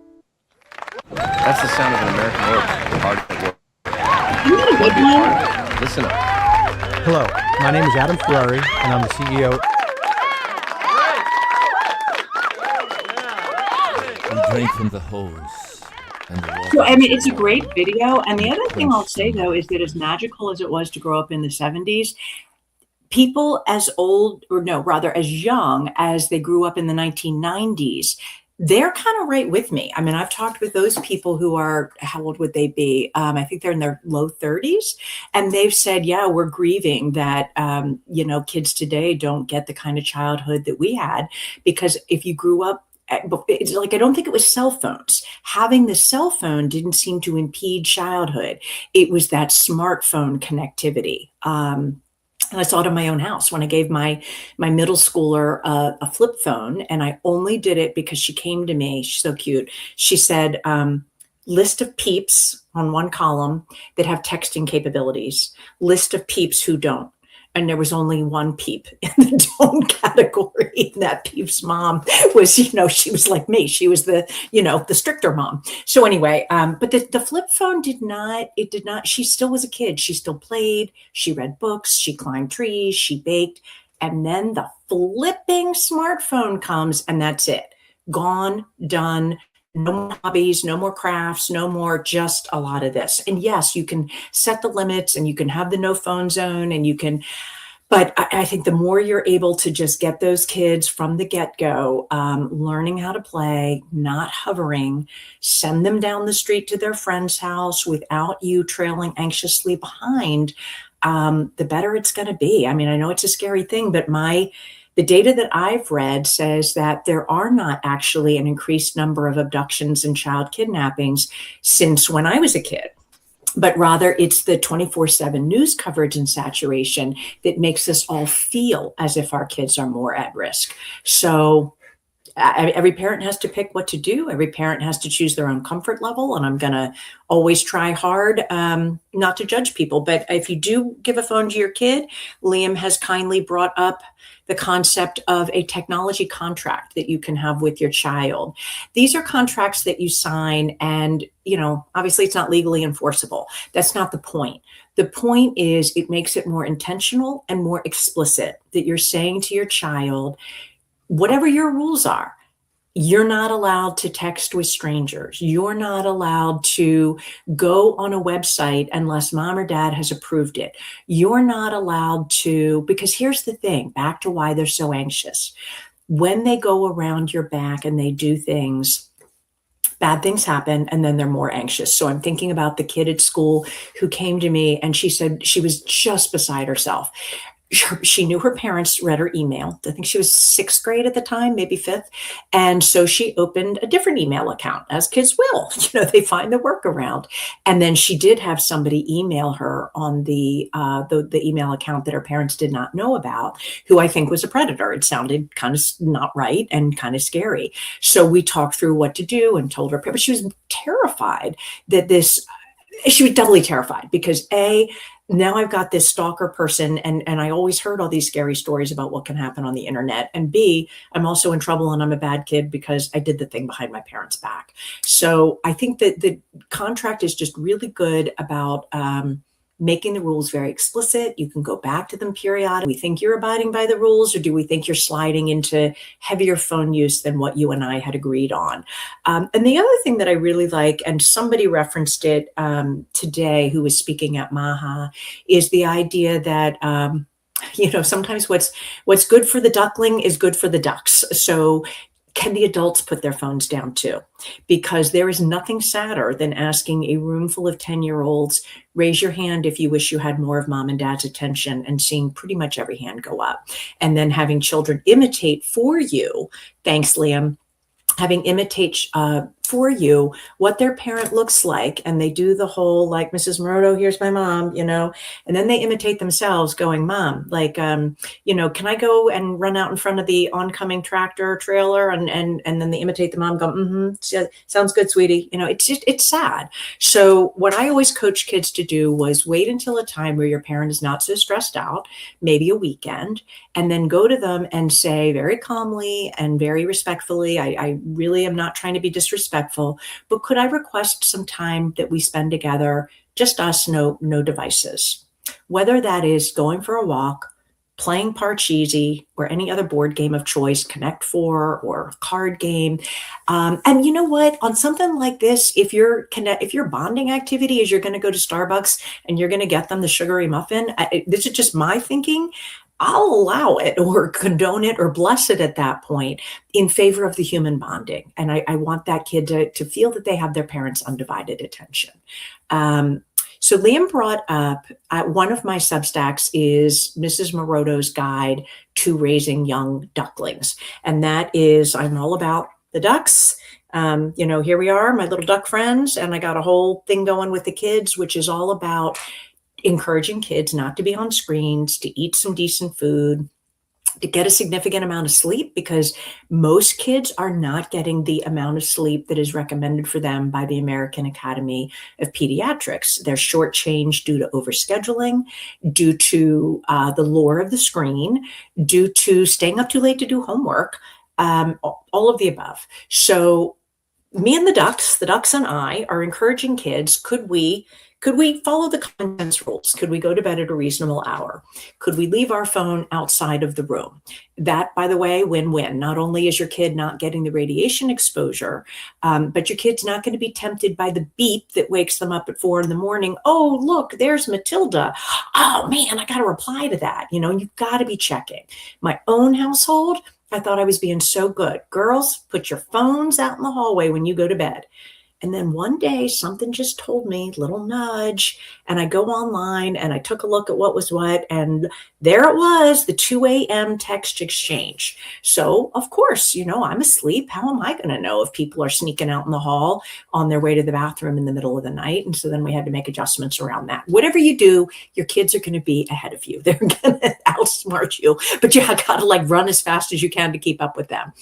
That's the sound of an American worker hard at work. Listen up. Hello, my name is Adam Ferrari, and I'm the CEO. We drink from the hose. And the water. So, I mean, it's a great video. And the other thing I'll say, though, is that as magical as it was to grow up in the 70s, people as old, or no, rather as young as they grew up in the 1990s, they're kind of right with me. I mean, I've talked with those people who are, how old would they be? I think they're in their low 30s. And they've said, yeah, we're grieving that, kids today don't get the kind of childhood that we had. Because if you grew up, it's like, I don't think it was cell phones. Having the cell phone didn't seem to impede childhood. It was that smartphone connectivity. And I saw it in my own house when I gave my middle schooler a flip phone, and I only did it because she came to me. She's so cute. She said, list of peeps on one column that have texting capabilities, list of peeps who don't. And there was only one peep in the don't category. And that peep's mom was, she was like me. She was the stricter mom. So anyway, but the flip phone did not, she still was a kid. She still played. She read books. She climbed trees. She baked. And then the flipping smartphone comes, and that's it. Gone, done. No more hobbies, no more crafts, no more, just a lot of this. And yes, you can set the limits and you can have the no phone zone and you can, but I think the more you're able to just get those kids from the get-go, learning how to play, not hovering, send them down the street to their friend's house without you trailing anxiously behind, the better it's going to be. I mean, I know it's a scary thing, but the data that I've read says that there are not actually an increased number of abductions and child kidnappings since when I was a kid, but rather it's the 24/7 news coverage and saturation that makes us all feel as if our kids are more at risk. So every parent has to pick what to do. Every parent has to choose their own comfort level. And I'm going to always try hard not to judge people. But if you do give a phone to your kid, Liam has kindly brought up the concept of a technology contract that you can have with your child. These are contracts that you sign and, obviously it's not legally enforceable. That's not the point. The point is it makes it more intentional and more explicit that you're saying to your child, whatever your rules are, you're not allowed to text with strangers. You're not allowed to go on a website unless mom or dad has approved it. You're not allowed to, because here's the thing, back to why they're so anxious. When they go around your back and they do things, bad things happen, and then they're more anxious. So I'm thinking about the kid at school who came to me and she said she was just beside herself. She knew her parents read her email. I think she was 6th grade at the time, maybe 5th. And so she opened a different email account, as kids will. They find the workaround. And then she did have somebody email her on the email account that her parents did not know about, who I think was a predator. It sounded kind of not right and kind of scary. So we talked through what to do and told her, but she was terrified that she was doubly terrified because now I've got this stalker person and I always heard all these scary stories about what can happen on the internet. And B, I'm also in trouble and I'm a bad kid because I did the thing behind my parents' back. So I think that the contract is just really good about making the rules very explicit. You can go back to them periodically. We think you're abiding by the rules, or do we think you're sliding into heavier phone use than what you and I had agreed on? And the other thing that I really like, and somebody referenced it today who was speaking at Maha, is the idea that sometimes what's good for the duckling is good for the ducks. So can the adults put their phones down too? Because there is nothing sadder than asking a room full of 10-year-olds, raise your hand if you wish you had more of mom and dad's attention, and seeing pretty much every hand go up. And then having children imitate for you, thanks, Liam, having imitate for you what their parent looks like, and they do the whole like Mrs. Morodo, here's my mom, and then they imitate themselves going, Mom, like, can I go and run out in front of the oncoming tractor trailer, and then they imitate the mom, go, sounds good, sweetie. It's sad. So what I always coach kids to do was wait until a time where your parent is not so stressed out, maybe a weekend, and then go to them and say very calmly and very respectfully, I really am not trying to be disrespectful, but could I request some time that we spend together, just us, no devices, whether that is going for a walk, playing Parcheesi, or any other board game of choice, Connect Four or card game. And you know what? On something like this, if your bonding activity is you're going to go to Starbucks and you're going to get them the sugary muffin, this is just my thinking. I'll allow it or condone it or bless it at that point in favor of the human bonding. And I want that kid to feel that they have their parents' undivided attention. So Liam brought up, one of my Substacks is Mrs. Morodo's Guide to Raising Young Ducklings. And that is, I'm all about the ducks. Here we are, my little duck friends, and I got a whole thing going with the kids, which is all about encouraging kids not to be on screens, to eat some decent food, to get a significant amount of sleep, because most kids are not getting the amount of sleep that is recommended for them by the American Academy of Pediatrics. They're shortchanged due to overscheduling, due to the lure of the screen, due to staying up too late to do homework, all of the above. So me and the ducks and I are encouraging kids, could we follow the common sense rules? Could we go to bed at a reasonable hour? Could we leave our phone outside of the room? That, by the way, win-win. Not only is your kid not getting the radiation exposure, but your kid's not going to be tempted by the beep that wakes them up at 4 a.m. Oh, look, there's Matilda. Oh man, I got to reply to that. You've got to be checking. My own household, I thought I was being so good. Girls, put your phones out in the hallway when you go to bed. And then one day something just told me, little nudge, and I go online and I took a look at what was what, and there it was, the 2 a.m. text exchange. So of course, I'm asleep. How am I going to know if people are sneaking out in the hall on their way to the bathroom in the middle of the night? And so then we had to make adjustments around that. Whatever you do, your kids are going to be ahead of you. They're going to outsmart you, but you got to run as fast as you can to keep up with them.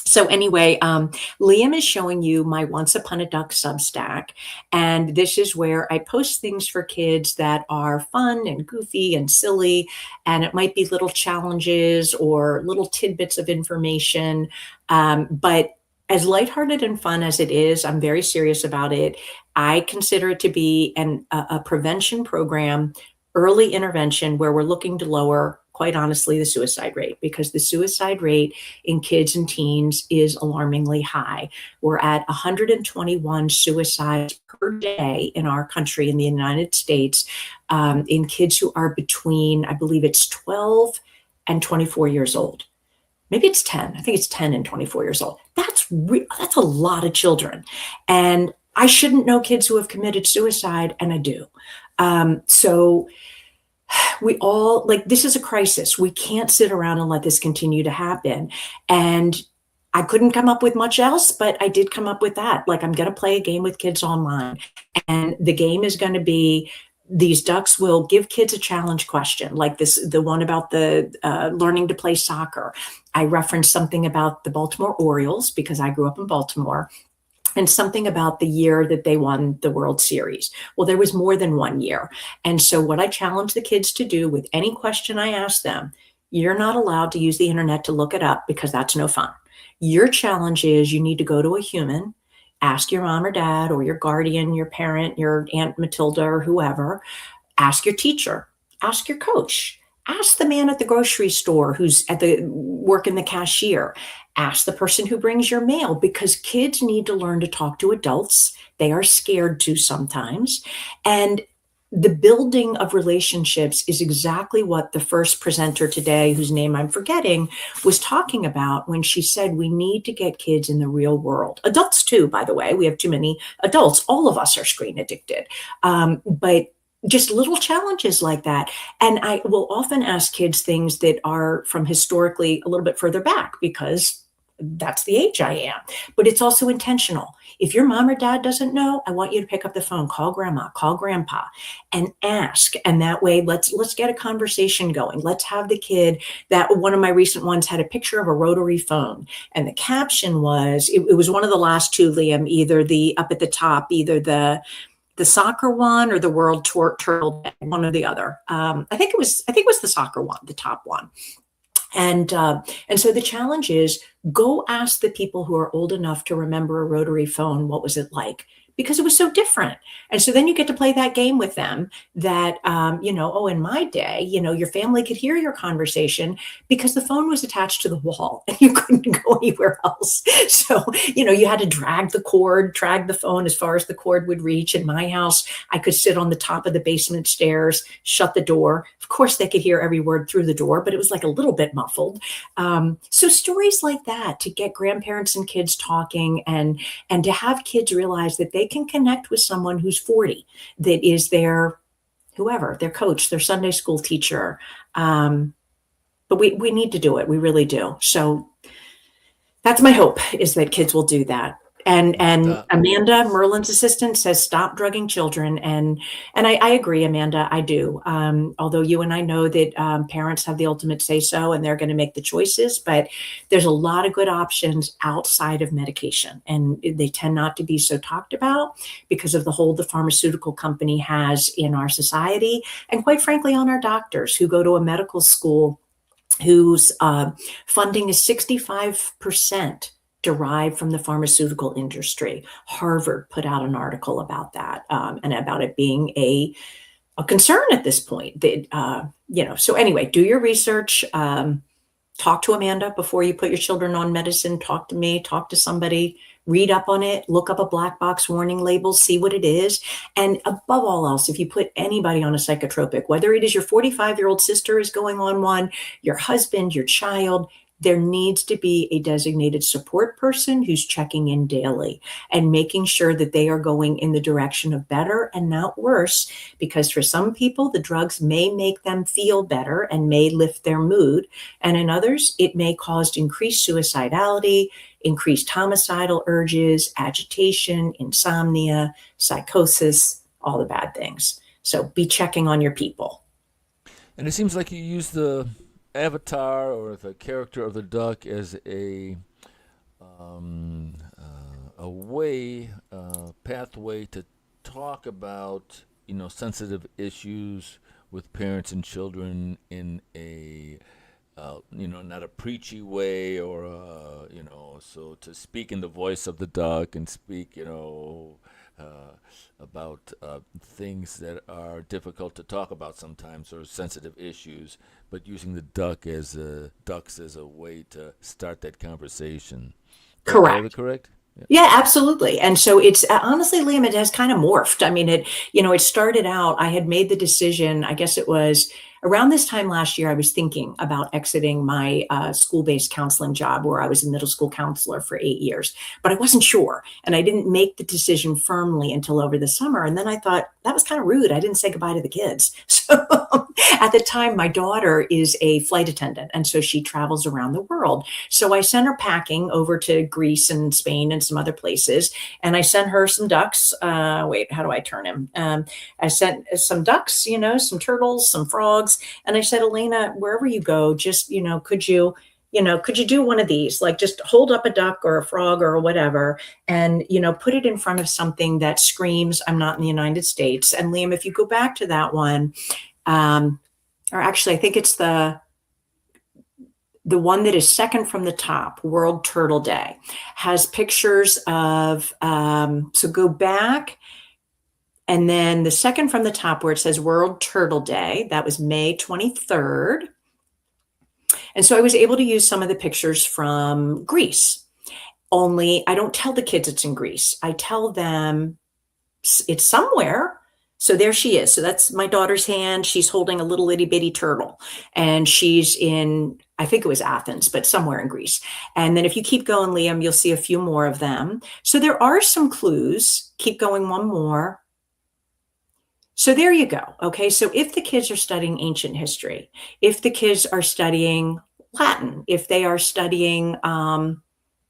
So anyway, Liam is showing you my Once Upon a Duck Substack, and this is where I post things for kids that are fun and goofy and silly, and it might be little challenges or little tidbits of information, but as lighthearted and fun as it is, I'm very serious about it. I consider it to be a prevention program, early intervention, where we're looking to lower, quite honestly, the suicide rate, because the suicide rate in kids and teens is alarmingly high. We're at 121 suicides per day in our country, in the United States, in kids who are between, I believe it's 12 and 24 years old. Maybe it's 10. I think it's 10 and 24 years old. That's a lot of children. And I shouldn't know kids who have committed suicide, and I do. So we all, this is a crisis. We can't sit around and let this continue to happen. And I couldn't come up with much else, but I did come up with that. I'm going to play a game with kids online. And the game is going to be, these ducks will give kids a challenge question, like the one about the learning to play soccer. I referenced something about the Baltimore Orioles because I grew up in Baltimore, and something about the year that they won the World Series. Well, there was more than one year. And so what I challenge the kids to do with any question I ask them, you're not allowed to use the internet to look it up because that's no fun. Your challenge is you need to go to a human, ask your mom or dad or your guardian, your parent, your Aunt Matilda or whoever, ask your teacher, ask your coach, ask the man at the grocery store who's working the cashier, ask the person who brings your mail, because kids need to learn to talk to adults. They are scared to sometimes. And the building of relationships is exactly what the first presenter today, whose name I'm forgetting, was talking about when she said we need to get kids in the real world. Adults too, by the way. We have too many adults. All of us are screen addicted. But just little challenges like that. And I will often ask kids things that are from historically a little bit further back, because that's the age I am. But it's also intentional. If your mom or dad doesn't know, I want you to pick up the phone, call grandma, call grandpa, and ask. And that way, let's get a conversation going. Let's have the kid. That one of my recent ones had a picture of a rotary phone, and the caption was, it was one of the last two, Liam, either the up at the top, either the soccer one or the world turtle, one or the other. I think it was the soccer one, the top one. And so the challenge is, go ask the people who are old enough to remember a rotary phone. What was it like? Because it was so different. And so then you get to play that game with them that, oh, in my day, your family could hear your conversation because the phone was attached to the wall and you couldn't go anywhere else. So, you had to drag the phone as far as the cord would reach. In my house, I could sit on the top of the basement stairs, shut the door. Of course, they could hear every word through the door, but it was like a little bit muffled. So stories like that to get grandparents and kids talking and to have kids realize that they can connect with someone who's 40, that is their whoever, their coach, their Sunday school teacher. But we need to do it. We really do. So that's my hope, is that kids will do that. And Amanda, Merlin's assistant, says stop drugging children. And I agree, Amanda, I do. Although you and I know that parents have the ultimate say so and they're going to make the choices, but there's a lot of good options outside of medication. And they tend not to be so talked about because of the hold the pharmaceutical company has in our society. And quite frankly, on our doctors who go to a medical school whose funding is 65% derived from the pharmaceutical industry. Harvard put out an article about that, and about it being a concern at this point. That, so anyway, do your research. Talk to Amanda before you put your children on medicine. Talk to me, talk to somebody, read up on it, look up a black box warning label, see what it is. And above all else, if you put anybody on a psychotropic, whether it is your 45-year-old sister is going on one, your husband, your child, there needs to be a designated support person who's checking in daily and making sure that they are going in the direction of better and not worse. Because for some people, the drugs may make them feel better and may lift their mood. And in others, it may cause increased suicidality, increased homicidal urges, agitation, insomnia, psychosis, all the bad things. So be checking on your people. And it seems like you use the avatar or the character of the duck as a pathway to talk about sensitive issues with parents and children in a not a preachy way, or so to speak in the voice of the duck and speak about things that are difficult to talk about sometimes, or sensitive issues, but using the ducks as a way to start that conversation. Correct. Correct? Yeah, absolutely. And so it's honestly, Liam, it has kind of morphed. I mean, it started out, I had made the decision, I guess it was around this time last year, I was thinking about exiting my school-based counseling job where I was a middle school counselor for 8 years, but I wasn't sure. And I didn't make the decision firmly until over the summer. And then I thought that was kind of rude. I didn't say goodbye to the kids. So at the time, my daughter is a flight attendant. And so she travels around the world. So I sent her packing over to Greece and Spain and some other places. And I sent her some ducks. Wait, how do I turn him? I sent some ducks, some turtles, some frogs. And I said, Elena, wherever you go, just, could you do one of these, like just hold up a duck or a frog or whatever, and, put it in front of something that screams, I'm not in the United States. And Liam, if you go back to that one, or actually, I think it's the one that is second from the top, World Turtle Day, has pictures of, so go back. And then the second from the top where it says World Turtle Day, that was May 23rd. And so I was able to use some of the pictures from Greece. Only I don't tell the kids it's in Greece. I tell them it's somewhere. So there she is. So that's my daughter's hand. She's holding a little itty bitty turtle. And she's in, I think it was Athens, but somewhere in Greece. And then if you keep going, Liam, you'll see a few more of them. So there are some clues. Keep going one more. So there you go. Okay. So if the kids are studying ancient history, if the kids are studying Latin, if they are studying,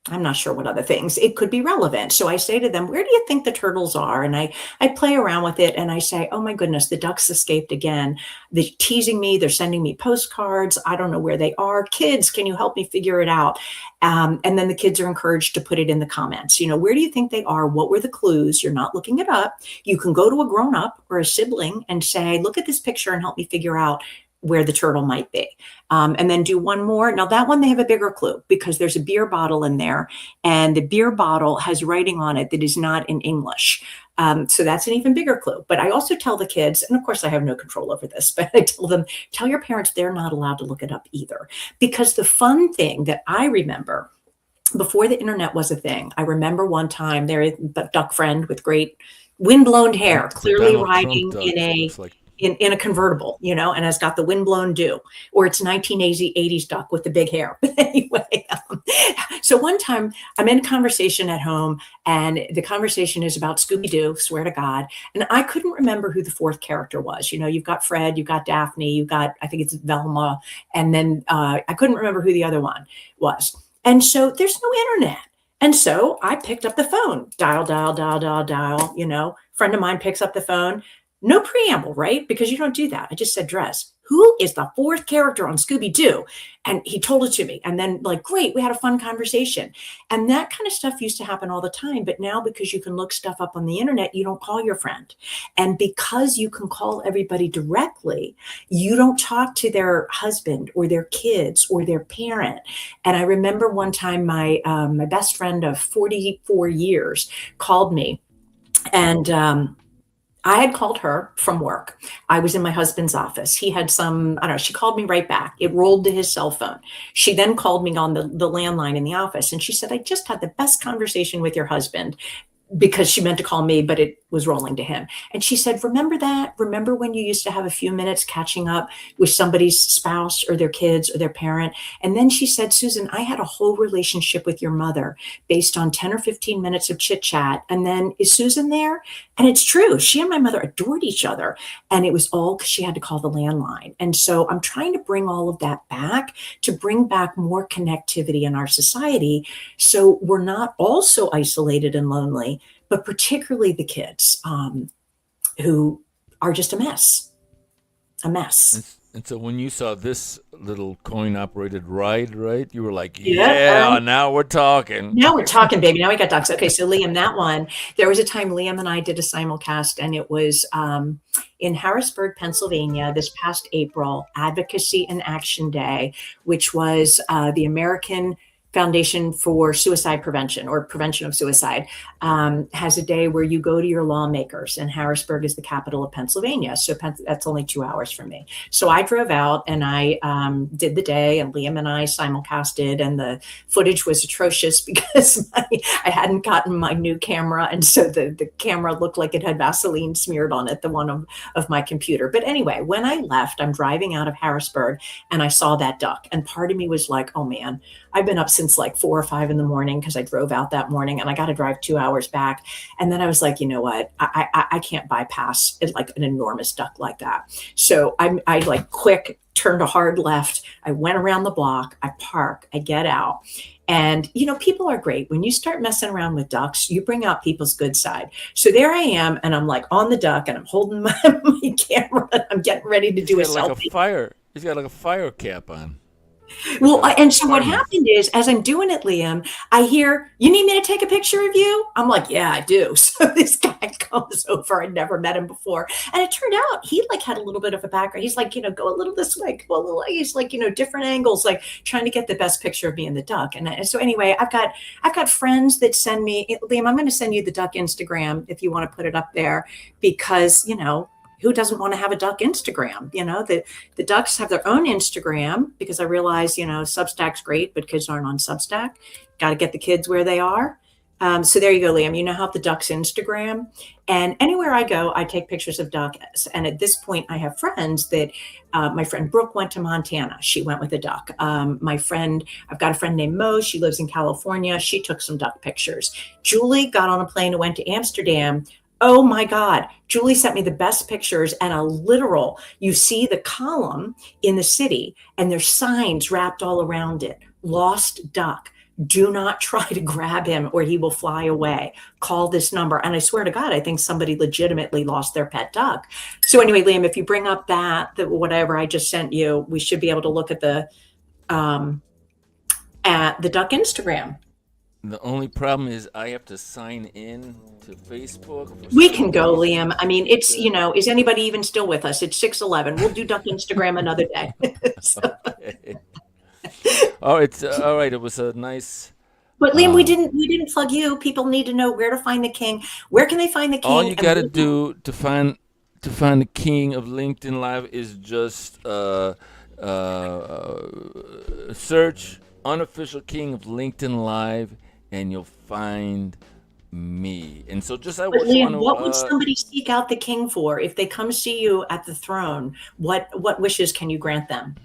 I'm not sure what other things, it could be relevant. So I say to them, where do you think the turtles are? And I play around with it and I say, oh my goodness, the ducks escaped again. They're teasing me. They're sending me postcards. I don't know where they are. Kids, can you help me figure it out? And then the kids are encouraged to put it in the comments. Where do you think they are? What were the clues? You're not looking it up. You can go to a grown up or a sibling and say, look at this picture and help me figure out where the turtle might be. And then do one more. Now that one, they have a bigger clue because there's a beer bottle in there and the beer bottle has writing on it that is not in English. So that's an even bigger clue. But I also tell the kids, and of course I have no control over this, but I tell them, tell your parents they're not allowed to look it up either. Because the fun thing that I remember before the internet was a thing, I remember one time there is a duck friend with great windblown hair, clearly riding in a convertible, and has got the windblown dew, or it's 1980s duck with the big hair. But anyway, so one time I'm in a conversation at home and the conversation is about Scooby-Doo, swear to God. And I couldn't remember who the fourth character was. You've got Fred, you've got Daphne, you've got, I think it's Velma. And then I couldn't remember who the other one was. And so there's no internet. And so I picked up the phone, dial, friend of mine picks up the phone. No preamble, right? Because you don't do that. I just said, Dress, who is the fourth character on Scooby-Doo? And he told it to me. And then great, we had a fun conversation. And that kind of stuff used to happen all the time. But now because you can look stuff up on the internet, you don't call your friend. And because you can call everybody directly, you don't talk to their husband or their kids or their parent. And I remember one time my best friend of 44 years called me and I had called her from work. I was in my husband's office. He had she called me right back. It rolled to his cell phone. She then called me on the landline in the office. And she said, I just had the best conversation with your husband, because she meant to call me, but it was rolling to him. And she said, remember that? Remember when you used to have a few minutes catching up with somebody's spouse or their kids or their parent? And then she said, Susan, I had a whole relationship with your mother based on 10 or 15 minutes of chit chat. And then is Susan there? And it's true. She and my mother adored each other. And it was all because she had to call the landline. And so I'm trying to bring all of that back, to bring back more connectivity in our society. So we're not all so isolated and lonely, but particularly the kids who are just a mess. And so when you saw this little coin-operated ride, right, you were like, yeah, now we're talking. Now we're talking, baby. Now we got ducks. Okay, so Liam, that one, there was a time Liam and I did a simulcast, and it was in Harrisburg, Pennsylvania, this past April, Advocacy and Action Day, which was the American Foundation for Suicide Prevention, or Prevention of Suicide, has a day where you go to your lawmakers, and Harrisburg is the capital of Pennsylvania. So that's only 2 hours from me. So I drove out and I did the day, and Liam and I simulcasted, and the footage was atrocious because I hadn't gotten my new camera. And so the camera looked like it had Vaseline smeared on it, the one of my computer. But anyway, when I left, I'm driving out of Harrisburg and I saw that duck. And part of me was like, oh man, I've been up since 4 or 5 in the morning because I drove out that morning and I got to drive 2 hours back. And then I was like, you know what? I can't bypass an enormous duck like that. So I quick turned a hard left. I went around the block. I park. I get out. And, people are great. When you start messing around with ducks, you bring out people's good side. So there I am, and I'm on the duck, and I'm holding my camera, and I'm getting ready to do a selfie. He's got a fire cap on. Well, and so what happened is, as I'm doing it, Liam, I hear, you need me to take a picture of you? I'm like, yeah, I do. So this guy comes over. I'd never met him before. And it turned out he had a little bit of a background. He's like, go a little this way, go a little, he's different angles, trying to get the best picture of me and the duck. And so anyway, I've got friends that send me, Liam, I'm going to send you the duck Instagram if you want to put it up there, because, who doesn't want to have a duck Instagram? The ducks have their own Instagram, because I realize, Substack's great, but kids aren't on Substack. Got to get the kids where they are. So there you go, Liam. You now have the ducks Instagram. And anywhere I go, I take pictures of ducks. And at this point, I have friends that my friend Brooke went to Montana. She went with a duck. I've got a friend named Mo. She lives in California. She took some duck pictures. Julie got on a plane and went to Amsterdam. Oh my God, Julie sent me the best pictures, and you see the column in the city and there's signs wrapped all around it. Lost duck, Do not try to grab him or he will fly away. Call this number. And I swear to God, I think somebody legitimately lost their pet duck. So anyway, Liam, if you bring up that whatever I just sent you, we should be able to look at the duck Instagram. The only problem is I have to sign in to Facebook. We can go, Liam. I mean, it's, is anybody even still with us? It's 6:11. We'll do duck Instagram another day. Okay. All right. It was a nice. But Liam, we didn't plug you. People need to know where to find the king. Where can they find the king? All you got to do to find the king of LinkedIn Live is just search unofficial king of LinkedIn Live, and you'll find me. And so just Liam, what would somebody seek out the king for? If they come see you at the throne, what wishes can you grant them?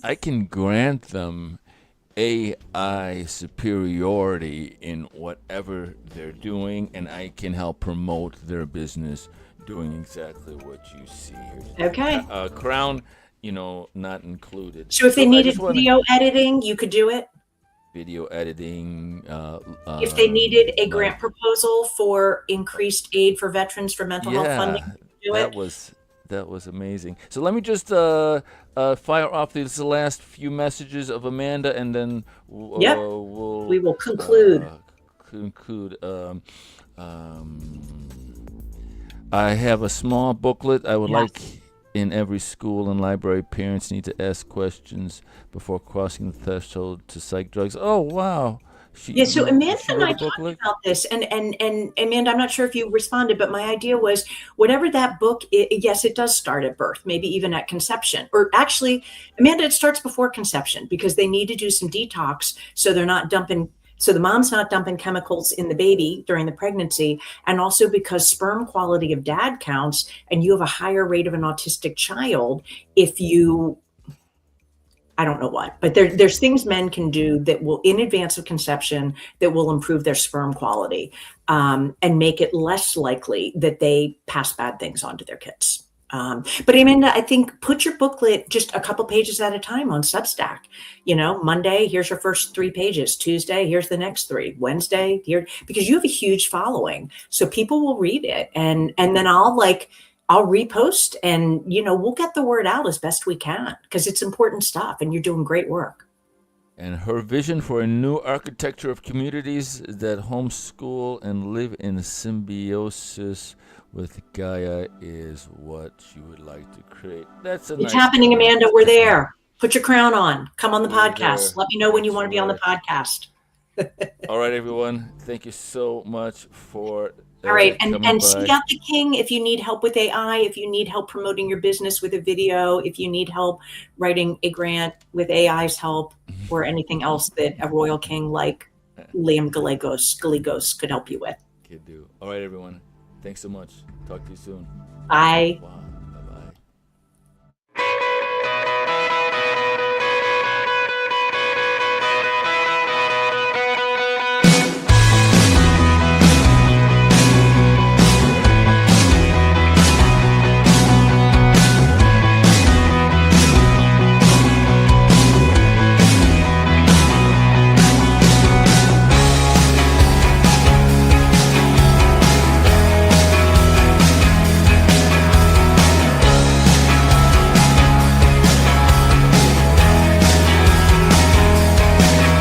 I can grant them AI superiority in whatever they're doing, and I can help promote their business doing exactly what you see here. Okay. Crown, not included. So if they needed video editing, you could do it? Video editing. If they needed a grant proposal for increased aid for veterans for mental health funding, you could do it? That was amazing. So let me just fire off the last few messages of Amanda, and then we will conclude. I have a small booklet I would like in every school and library. Parents need to ask questions before crossing the threshold to psych drugs. Oh, wow. So Amanda and I talked about this, and Amanda, I'm not sure if you responded, but my idea was whatever that book is, yes, it does start at birth, maybe even at conception, or actually, Amanda, it starts before conception because they need to do some detox so they're not dumping. So the mom's not dumping chemicals in the baby during the pregnancy, and also because sperm quality of dad counts, and you have a higher rate of an autistic child if you. I don't know what, but there's things men can do that will, in advance of conception, that will improve their sperm quality and make it less likely that they pass bad things on to their kids. But Amanda, I think put your booklet just a couple pages at a time on Substack. Monday, here's your first 3 pages. Tuesday, here's the next 3. Wednesday, here, because you have a huge following, so people will read it, and then I'll repost, and we'll get the word out as best we can because it's important stuff, and you're doing great work. And her vision for a new architecture of communities that homeschool and live in symbiosis with Gaia is what she would like to create. It's happening, Amanda. We're there. Put your crown on. Come on the podcast. Let me know when you want to be on the podcast. All right, everyone. Thank you so much for. All right, and seek out the king if you need help with AI, if you need help promoting your business with a video, if you need help writing a grant with AI's help, or anything else that a royal king like Liam Gallegos could help you with. Could do. All right, everyone. Thanks so much. Talk to you soon. Bye. Wow.